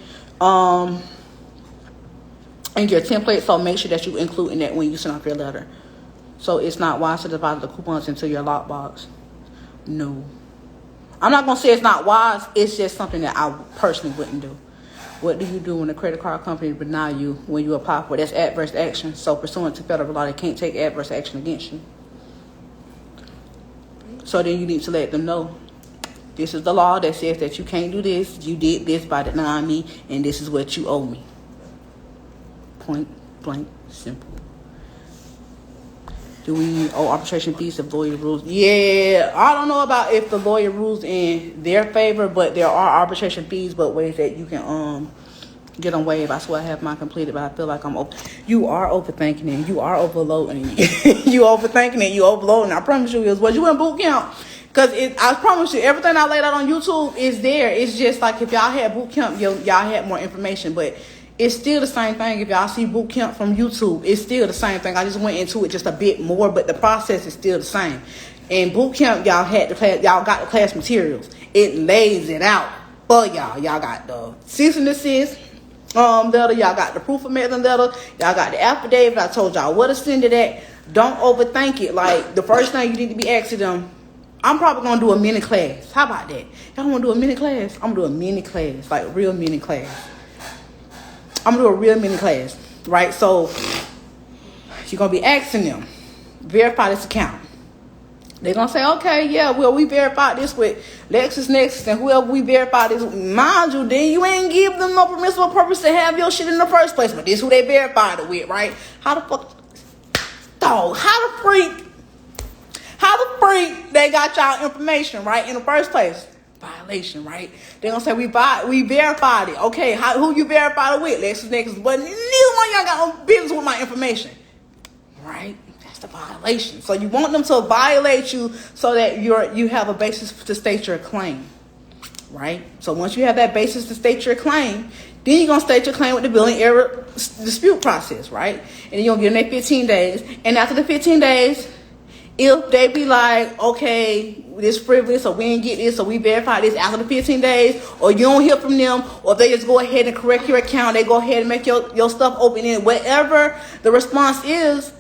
your template. So make sure that you include in that when you send off your letter. So it's not wise to deposit the coupons into your lockbox. No. I'm not going to say it's not wise. It's just something that I personally wouldn't do. What do you do when a credit card company deny you when you apply for it? That's adverse action. So pursuant to federal law, they can't take adverse action against you. So then you need to let them know. This is the law that says that you can't do this. You did this by denying me, and this is what you owe me. Point blank simple. Do we owe arbitration fees if lawyer rules? Yeah, I don't know about if the lawyer rules in their favor, but there are arbitration fees, but ways that you can get on waived. I swear I have mine completed, but I feel like you are overthinking it. You are overloading it. You overthinking it. You overloading. I promise you, was you in boot camp? Because I promise you, everything I laid out on YouTube is there. It's just like if y'all had boot camp, y'all had more information, but it's still the same thing. If y'all see boot camp from YouTube, it's still the same thing. I just went into it just a bit more, but the process is still the same. In boot camp, y'all got the class materials. It lays it out for y'all. Y'all got the cease and desist letter. Y'all got the proof of mailing letter. Y'all got the affidavit. I told y'all what to send it at. Don't overthink it. Like the first thing you need to be asking them. I'm probably gonna do a mini class. How about that? Y'all wanna do a mini class? I'm gonna do a mini class, like a real mini class. I'm going to do a real mini class, right? So you're going to be asking them, verify this account. They're going to say, okay, yeah, well, we verified this with LexisNexis and whoever we verified this with. Mind you, then you ain't give them no permissible purpose to have your shit in the first place, but this is who they verified it with, right? How the freak they got y'all information, right, in the first place? Violation, right? They're gonna say we verified it. Okay, who you verified it with? LexisNexis, but neither one of y'all got no business with my information, right? That's the violation. So you want them to violate you so that you have a basis to state your claim. right? So once you have that basis to state your claim, then you're going to state your claim with the billing error dispute process, right? And then you're going to give them their 15 days. And after the 15 days, if they be like, okay, this frivolous, or we didn't get this, or we verified this after the 15 days, or you don't hear from them, or they just go ahead and correct your account, they go ahead and make your stuff open in, whatever the response is,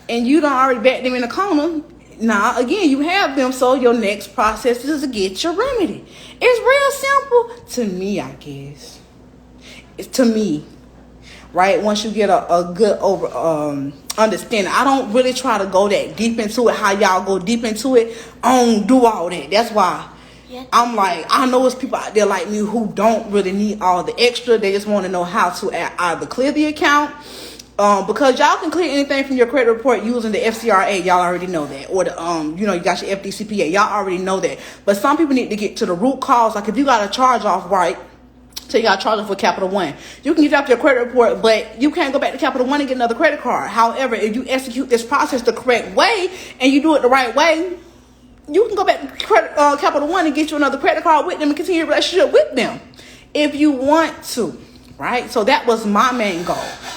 and you don't already back them in the corner, now again, you have them, so your next process is to get your remedy. It's real simple to me, I guess. It's to me, right? Once you get a good understanding. I don't really try to go that deep into it, how y'all go deep into it. I don't do all that. That's why I'm like, I know there's people out there like me who don't really need all the extra. They just want to know how to either clear the account, because y'all can clear anything from your credit report using the FCRA. Y'all already know that. Or the you got your FDCPA. Y'all already know that. But some people need to get to the root cause. Like if you got a charge off, right? So you got charged for Capital One. You can get off your credit report, but you can't go back to Capital One and get another credit card. However, if you execute this process the correct way and you do it the right way, you can go back to Capital One and get you another credit card with them and continue your relationship with them if you want to, right? So that was my main goal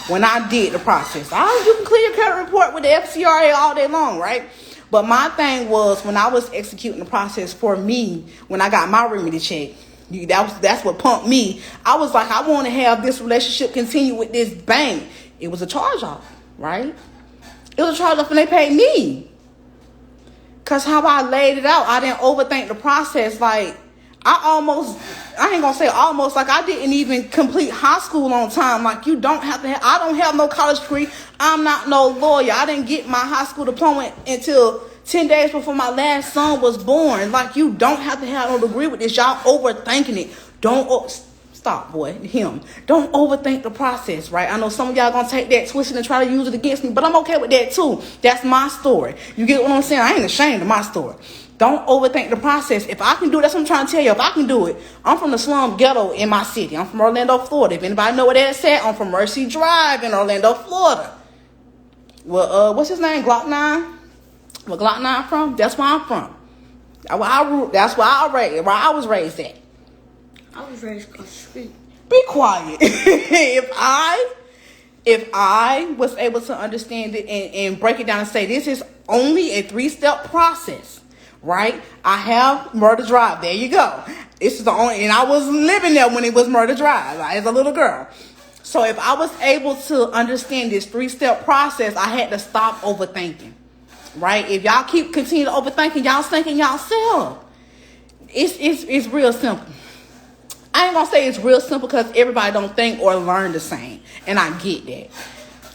when I did the process. You can clear your credit report with the FCRA all day long, right? But my thing was when I was executing the process for me, when I got my remedy check, that's what pumped me. I was like, I want to have this relationship continue with this bank. It was a charge off, right? It was a charge off and they paid me. Because how I laid it out, I didn't overthink the process. Like, I ain't going to say almost, like I didn't even complete high school on time. Like, you don't have to I don't have no college degree. I'm not no lawyer. I didn't get my high school diploma until 10 days before my last son was born. Like, you don't have to have no degree with this. Y'all overthinking it. Stop, boy. Don't overthink the process, right? I know some of y'all gonna take that, twist it, and try to use it against me, but I'm okay with that too. That's my story. You get what I'm saying? I ain't ashamed of my story. Don't overthink the process. If I can do it, that's what I'm trying to tell you. If I can do it, I'm from the slum ghetto in my city. I'm from Orlando, Florida. If anybody know where that's at, I'm from Mercy Drive in Orlando, Florida. Well, what's his name? Glock 9? Where Glock 9 from? That's where I'm from. That's where I was raised at. I was raised across the street. Be quiet. If I was able to understand it and break it down and say this is only a 3-step process, right? I have Murder Drive. There you go. This is the only, and I was living there when it was Murder Drive, like, as a little girl. So if I was able to understand this 3-step process, I had to stop overthinking. Right? If y'all continue to overthinking, y'all thinking y'allself. It's real simple. I ain't gonna say it's real simple because everybody don't think or learn the same. And I get that.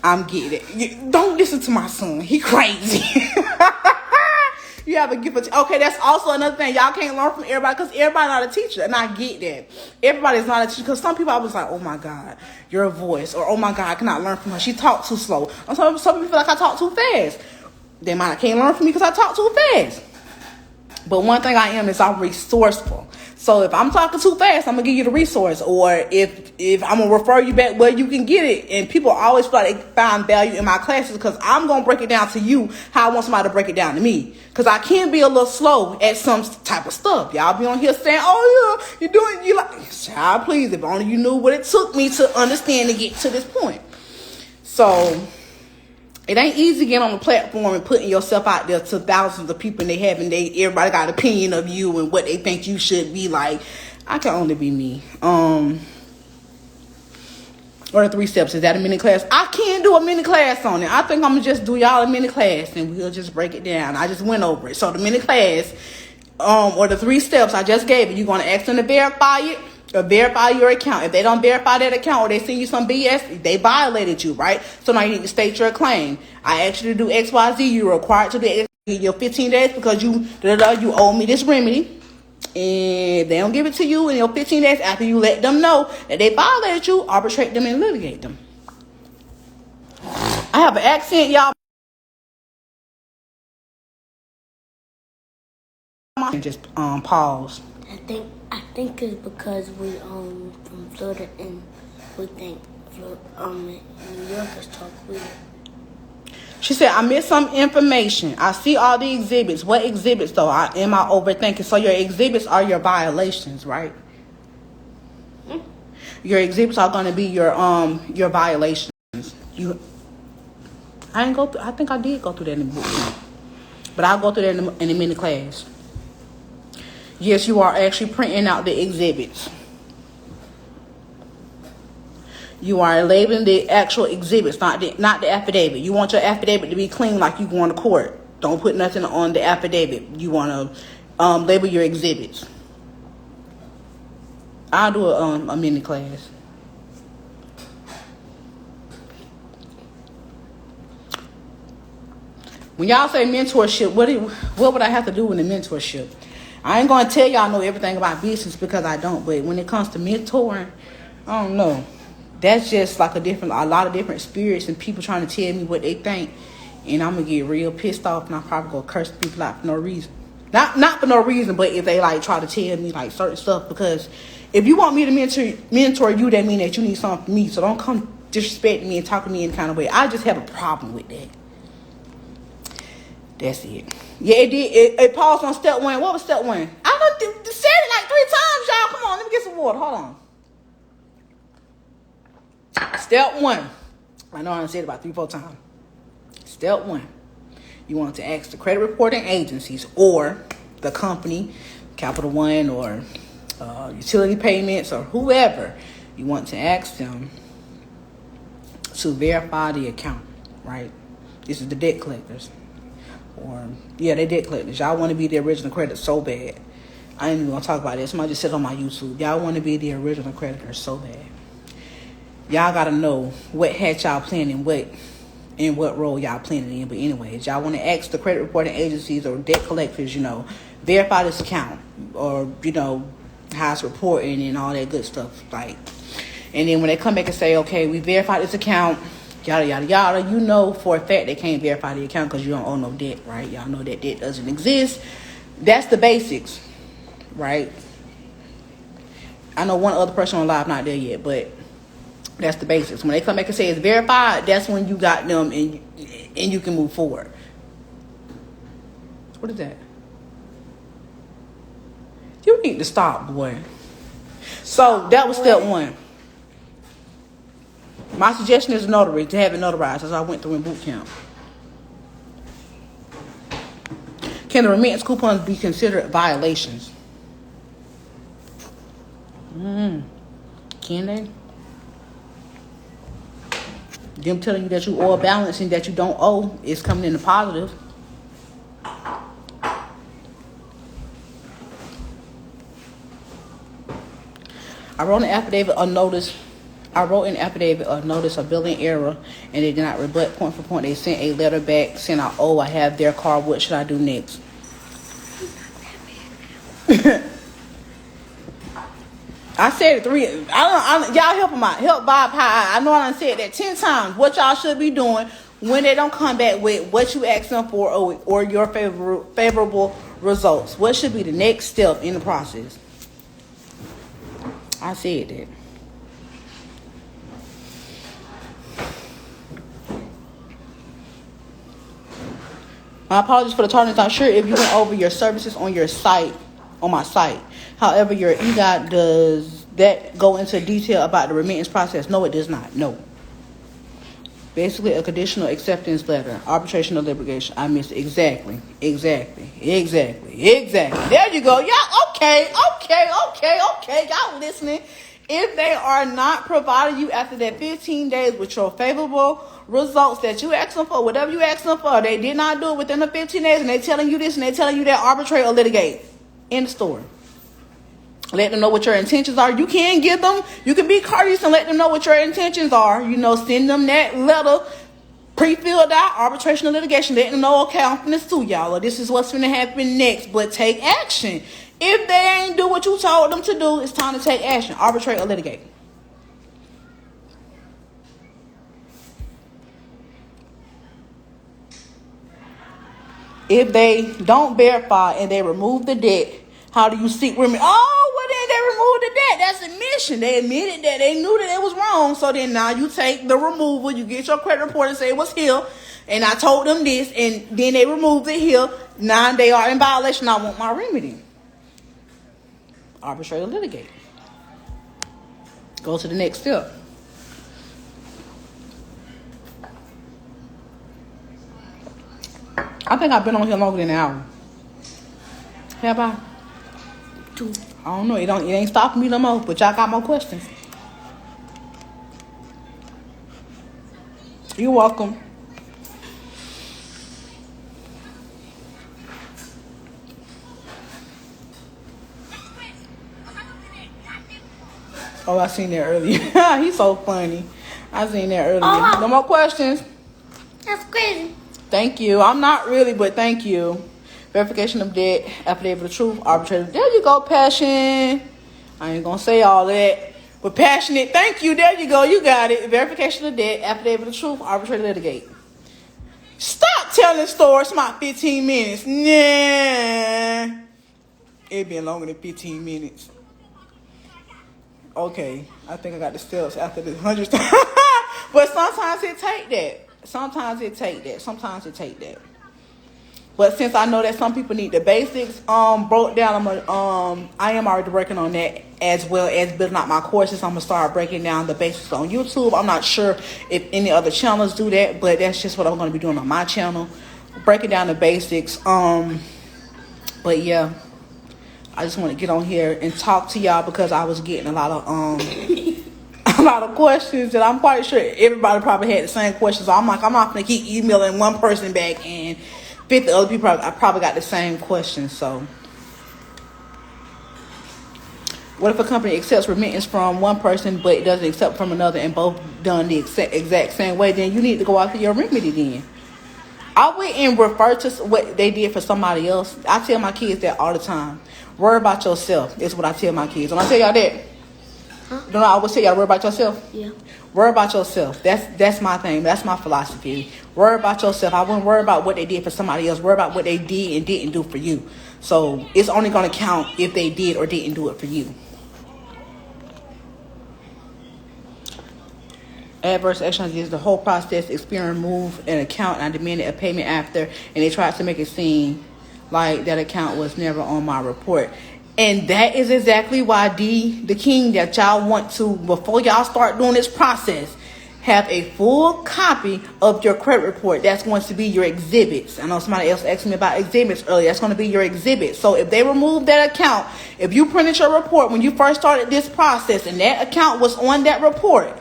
I'm getting it. Don't listen to my son. He crazy. You have a gift. Okay, that's also another thing. Y'all can't learn from everybody because everybody's not a teacher. And I get that. Everybody's not a teacher. Because some people I was like, oh my God, your voice. Or oh my God, I cannot learn from her. She talked too slow. Or some people feel like I talk too fast. They might can't learn from me because I talk too fast. But one thing I am is I'm resourceful. So if I'm talking too fast, I'm going to give you the resource. Or if I'm going to refer you back where you can get it. And people always feel like they find value in my classes because I'm going to break it down to you how I want somebody to break it down to me. Because I can be a little slow at some type of stuff. Y'all be on here saying, oh yeah, you like, child, please, if only you knew what it took me to understand to get to this point. So it ain't easy getting on the platform and putting yourself out there to thousands of people and everybody got an opinion of you and what they think you should be like. I can only be me. Or the 3 steps. Is that a mini class? I can't do a mini class on it. I think I'm going to just do y'all a mini class and we'll just break it down. I just went over it. So the mini class, or the 3 steps I just gave you, you're going to ask them to verify it. Or verify your account. If they don't verify that account or they send you some BS, they violated you, right? So now you need to state your claim. I asked you to do XYZ. You're required to do your 15 days because you owe me this remedy. And they don't give it to you in your 15 days after you let them know that they violated you, arbitrate them and litigate them. I have an accent, y'all. Just pause. I think it's because we from Florida and we think New Yorkers talk weird. She said, I missed some information. I see all the exhibits. What exhibits, though? Am I overthinking? So your exhibits are your violations, right? Your exhibits are going to be your violations. I think I did go through that in the book. But I'll go through that in a mini class. Yes, you are actually printing out the exhibits. You are labeling the actual exhibits, not the affidavit. You want your affidavit to be clean like you going to court. Don't put nothing on the affidavit. You want to label your exhibits. I'll do a mini class. When y'all say mentorship, what would I have to do with the mentorship? I ain't gonna tell y'all I know everything about business because I don't. But when it comes to mentoring, I don't know. That's just like a lot of different spirits and people trying to tell me what they think, and I'm gonna get real pissed off, and I'm probably gonna curse people out for no reason. Not for no reason, but if they like try to tell me like certain stuff, because if you want me to mentor you, that mean that you need something from me. So don't come disrespecting me and talking to me in kind of way. I just have a problem with that. That's it. Yeah, it did. It paused on step one. What was step one? I done said it like 3 times, y'all. Come on, let me get some water. Hold on. Step 1. I know I said it about 3-4 times. Step 1. You want to ask the credit reporting agencies or the company, Capital One or utility payments or whoever. You want to ask them to verify the account, right? This is the debt collectors. They debt collectors. Y'all want to be the original creditor so bad. I ain't even gonna talk about this. Somebody just said on my YouTube. Y'all want to be the original creditor so bad. Y'all gotta know what hat y'all playing and what role y'all playing in. But anyways, y'all want to ask the credit reporting agencies or debt collectors, verify this account or how it's reporting and all that good stuff. And then when they come back and say, okay, we verified this account, yada, yada, yada, for a fact they can't verify the account because you don't owe no debt, right? Y'all know that debt doesn't exist. That's the basics, right? I know one other person on live not there yet, but that's the basics. When they come back and say it's verified, that's when you got them and you can move forward. What is that? You need to stop, boy. So that was step 1. My suggestion is notary, to have it notarized, as I went through in boot camp. Can the remittance coupons be considered violations? Can they? Them telling you that you owe a balance and that you don't owe is coming in the positive. I wrote an affidavit of notice of billing error, and they did not rebut point for point. They sent a letter back saying, I have their card. What should I do next? I said it 3. Y'all help them out. Help Bob High. I know I done said that 10 times. What y'all should be doing when they don't come back with what you asked them for or your favorable results. What should be the next step in the process? I said that. My apologies for the tardiness. I'm sure if you went over your services on my site. However, your EGOT, does that go into detail about the remittance process? No, it does not. No. Basically, a conditional acceptance letter. Arbitration or litigation. I missed it. Exactly. There you go. Yeah, okay. Y'all listening. If they are not providing you after that 15 days with your favorable results that you asked them for, whatever you asked them for, they did not do it within the 15 days, and they telling you this and they telling you that, arbitrate or litigate. In the story. Let them know what your intentions are. You can give them, you can be courteous and let them know what your intentions are. Send them that letter, pre-filled out, arbitration or litigation. Let them know, okay, I'm finna sue y'all, or this is what's finna happen next. But take action. If they ain't do what you told them to do, it's time to take action. Arbitrate or litigate. If they don't verify and they remove the debt, how do you seek remedy? Oh, well, then they removed the debt. That's admission. They admitted that they knew that it was wrong. So then now you take the removal, you get your credit report and say it was here. And I told them this, and then they removed it here. Now they are in violation. I want my remedy. Arbitrate or litigate. Go to the next step. I think I've been on here longer than an hour. Have I? 2. I don't know. It ain't stopping me no more. But y'all got more questions. You're welcome. Oh, I seen that earlier. He's so funny. I seen that earlier. Oh, wow. No more questions. That's crazy. Thank you. I'm not really, but thank you. Verification of debt, affidavit of truth, arbitrator. There you go, passion. I ain't gonna say all that. But passionate, thank you. There you go. You got it. Verification of debt, affidavit of truth, arbitrator, litigate. Stop telling stories. It's about 15 minutes. Nah. It been longer than 15 minutes. Okay, I think I got the steps after the 100th time. But sometimes it take that. But since I know that some people need the basics broke down, I am already working on that, as well as building out my courses. I'm gonna start breaking down the basics on YouTube. I'm not sure if any other channels do that, but that's just what I'm gonna be doing on my channel, breaking down the basics. But yeah, I just want to get on here and talk to y'all because I was getting a lot of questions, and I'm quite sure everybody probably had the same questions. So I'm like, I'm not gonna keep emailing one person back and 50 other people. I probably got the same questions. So, what if a company accepts remittance from one person but it doesn't accept from another, and both done the exact same way? Then you need to go after your remedy. Then I went and refer to what they did for somebody else. I tell my kids that all the time. Worry about yourself. That's what I tell my kids. Don't I tell y'all that? Huh? Don't I always tell y'all to worry about yourself? Yeah. Worry about yourself. That's my thing. That's my philosophy. Worry about yourself. I wouldn't worry about what they did for somebody else. Worry about what they did and didn't do for you. So it's only going to count if they did or didn't do it for you. Adverse action is the whole process. Experience move an account and I demanded a payment after, and they tried to make it seem like that account was never on my report. And that is exactly why the king, that y'all want to, before y'all start doing this process, have a full copy of your credit report. That's going to be your exhibits. I know somebody else asked me about exhibits earlier. That's going to be your exhibits. So if they remove that account, if you printed your report when you first started this process and that account was on that report,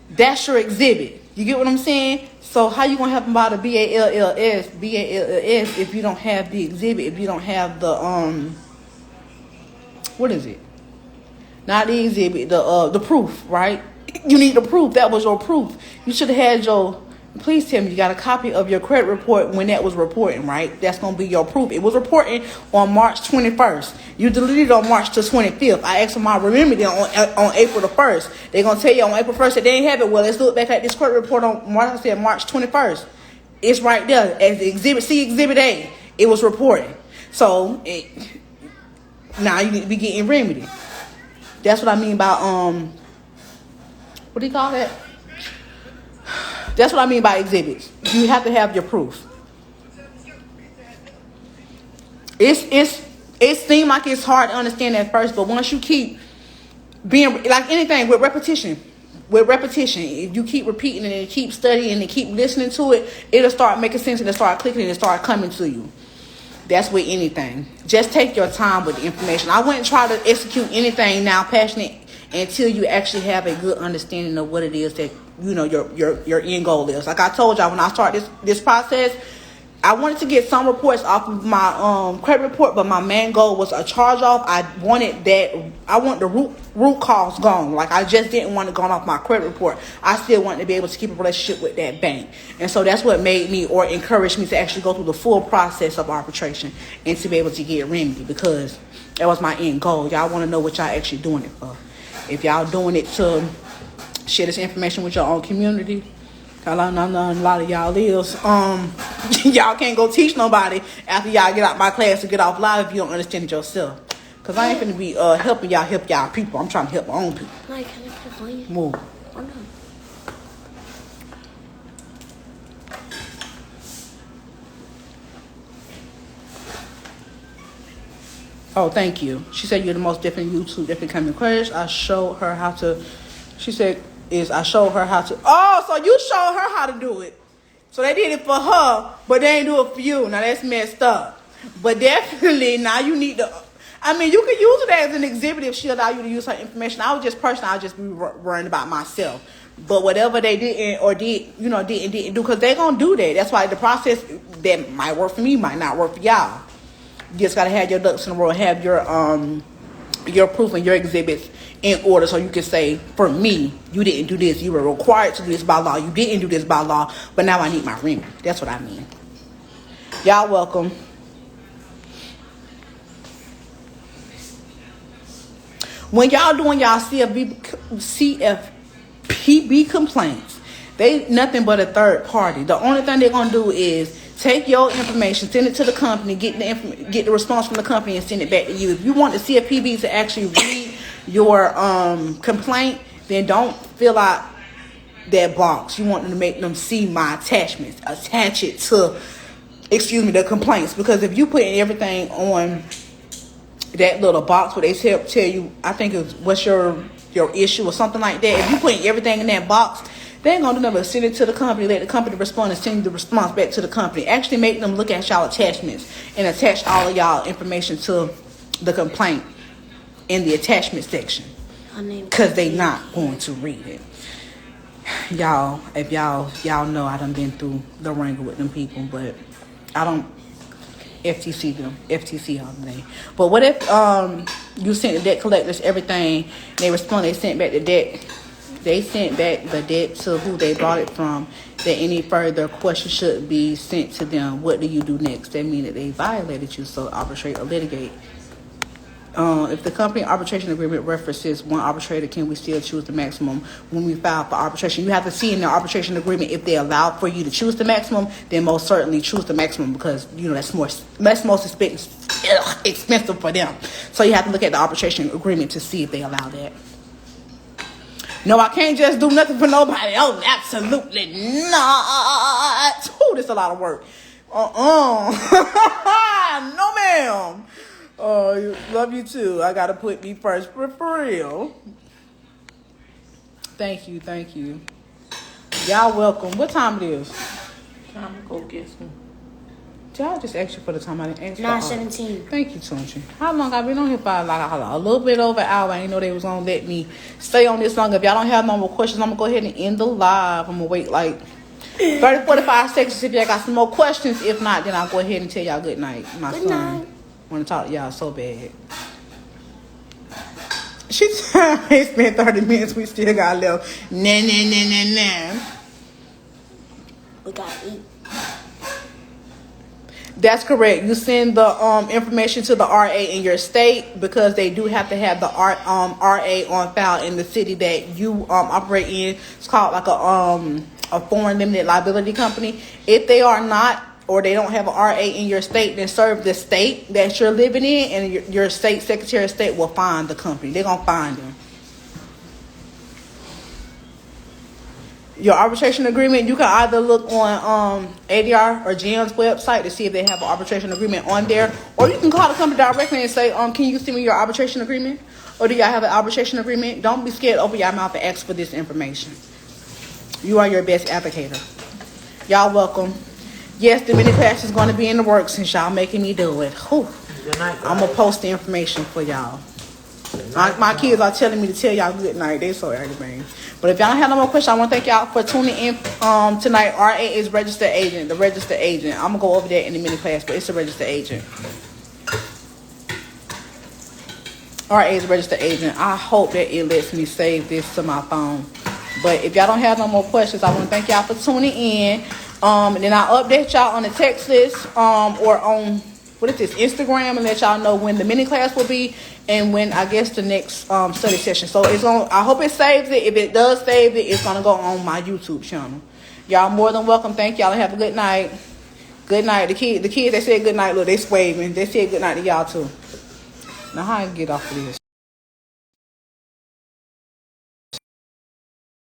that's your exhibit. You get what I'm saying? So how you going to have them buy the BALLS if you don't have the exhibit, if you don't have the, what is it? Not the exhibit, the proof, right? You need the proof. That was your proof. You should have had your, please tell me you got a copy of your credit report when that was reporting, right? That's going to be your proof. It was reporting on March 21st. You deleted on March the 25th. I asked for my remedy on April the 1st. They're going to tell you on April 1st that they didn't have it. Well, let's look back at this credit report on March 21st. It's right there as exhibit C, exhibit A. It was reporting. So now you need to be getting remedy. That's what I mean by what do you call that? That's what I mean by exhibits. You have to have your proof. It seems like it's hard to understand at first, but once you keep being, like anything with repetition, if you keep repeating it and keep studying and keep listening to it, it'll start making sense and it'll start clicking and it'll start coming to you. That's with anything. Just take your time with the information. I wouldn't try to execute anything now passionate until you actually have a good understanding of what it is that, you know, your end goal is. Like I told y'all, when I started this process, I wanted to get some reports off of my credit report, but my main goal was a charge off. I want the root cause gone. Like I just didn't want it gone off my credit report. I still wanted to be able to keep a relationship with that bank. And so that's what made me, or encouraged me, to actually go through the full process of arbitration and to be able to get remedy, because that was my end goal. Y'all want to know what y'all actually doing it for. If y'all doing it to share this information with your own community, cause I know a lot of y'all is, y'all can't go teach nobody after y'all get out my class to get off live if you don't understand it yourself. Cause I ain't finna be helping y'all help y'all people. I'm trying to help my own people. Like, can I put on you? Move. Oh, no. Oh, thank you. She said you're the most different YouTube different coming crush. I showed her how to. She said I showed her how to. Oh, so you showed her how to do it. So they did it for her, but they ain't do it for you. Now that's messed up. But definitely now you need to. I mean, you can use it as an exhibit if she allow you to use her information. I would just be worrying about myself. But whatever they didn't or didn't do, because they gonna do that. That's why the process that might work for me might not work for y'all. You just gotta have your ducks in a row, have your proof and your exhibits in order, so you can say, for me, you didn't do this. You were required to do this by law. You didn't do this by law, but now I need my remedy. That's what I mean. Y'all welcome. When y'all doing y'all CFPB complaints, they nothing but a third party. The only thing they're gonna do is take your information, send it to the company, get the response from the company, and send it back to you. If you want the CFPB to actually read your complaint, then don't fill out that box. You want them to make them see my attachments, attach it to, the complaints. Because if you put everything on that little box where they tell you, I think it's what's your issue or something like that. If you put everything in that box, they ain't gonna do nothing but send it to the company, let the company respond, and send the response back to the company. Actually make them look at y'all attachments and attach all of y'all information to the complaint in the attachment section. Because they not going to read it. Y'all, if y'all know I done been through the wrangle with them people, but I don't FTC all day. But what if you sent the debt collectors everything, they respond, they sent back the debt to who they bought it from, that any further questions should be sent to them. What do you do next? That means that they violated you, so arbitrate or litigate. If the company arbitration agreement references one arbitrator, can we still choose the maximum when we file for arbitration? You have to see in the arbitration agreement if they allow for you to choose the maximum, then most certainly choose the maximum, because that's most expensive for them. So you have to look at the arbitration agreement to see if they allow that. No, I can't just do nothing for nobody. Oh, absolutely not. Oh, this is a lot of work. No, ma'am. Oh, love you too. I gotta put me first for real. Thank you. Y'all welcome. What time it is? Time to go get some. Y'all just asked you for the time I didn't ask. 9:17. Thank you, Tunchi. How long I've been on here for? Like a little bit over an hour. I didn't know they was gonna let me stay on this long. If y'all don't have no more questions, I'm gonna go ahead and end the live. I'm gonna wait like 30-45 seconds if y'all got some more questions. If not, then I'll go ahead and tell y'all good night. My Good night. Want to talk to y'all so bad. She said they spent 30 minutes. We still got left. Nah. We gotta eat. That's correct. You send the information to the RA in your state, because they do have to have the RA on file in the city that you operate in. It's called like a foreign limited liability company. If they are not, or they don't have an RA in your state, then serve the state that you're living in, and your state secretary of state will find the company. They're gonna find them. Your arbitration agreement, you can either look on ADR or GM's website to see if they have an arbitration agreement on there, or you can call the company directly and say, can you send me your arbitration agreement? Or do y'all have an arbitration agreement? Don't be scared to open your mouth and ask for this information. You are your best advocator. Y'all welcome. Yes, the mini class is going to be in the works since y'all making me do it. Whew. I'm going to post the information for y'all. My kids are telling me to tell y'all good night. They so aggravating. But if y'all don't have no more questions, I want to thank y'all for tuning in tonight. RA is registered agent, the registered agent. I'm going to go over that in the mini class, but it's a registered agent. RA is a registered agent. I hope that it lets me save this to my phone. But if y'all don't have no more questions, I want to thank y'all for tuning in. And then I'll update y'all on the text list or on Instagram, and let y'all know when the mini class will be and when I guess the next study session. So it's on. I hope it saves it. If it does save it, it's gonna go on my YouTube channel. Y'all more than welcome. Thank y'all and have a good night. Good night. The kids they said good night. Look, they waving. They said good night to y'all too. Now how I get off of this?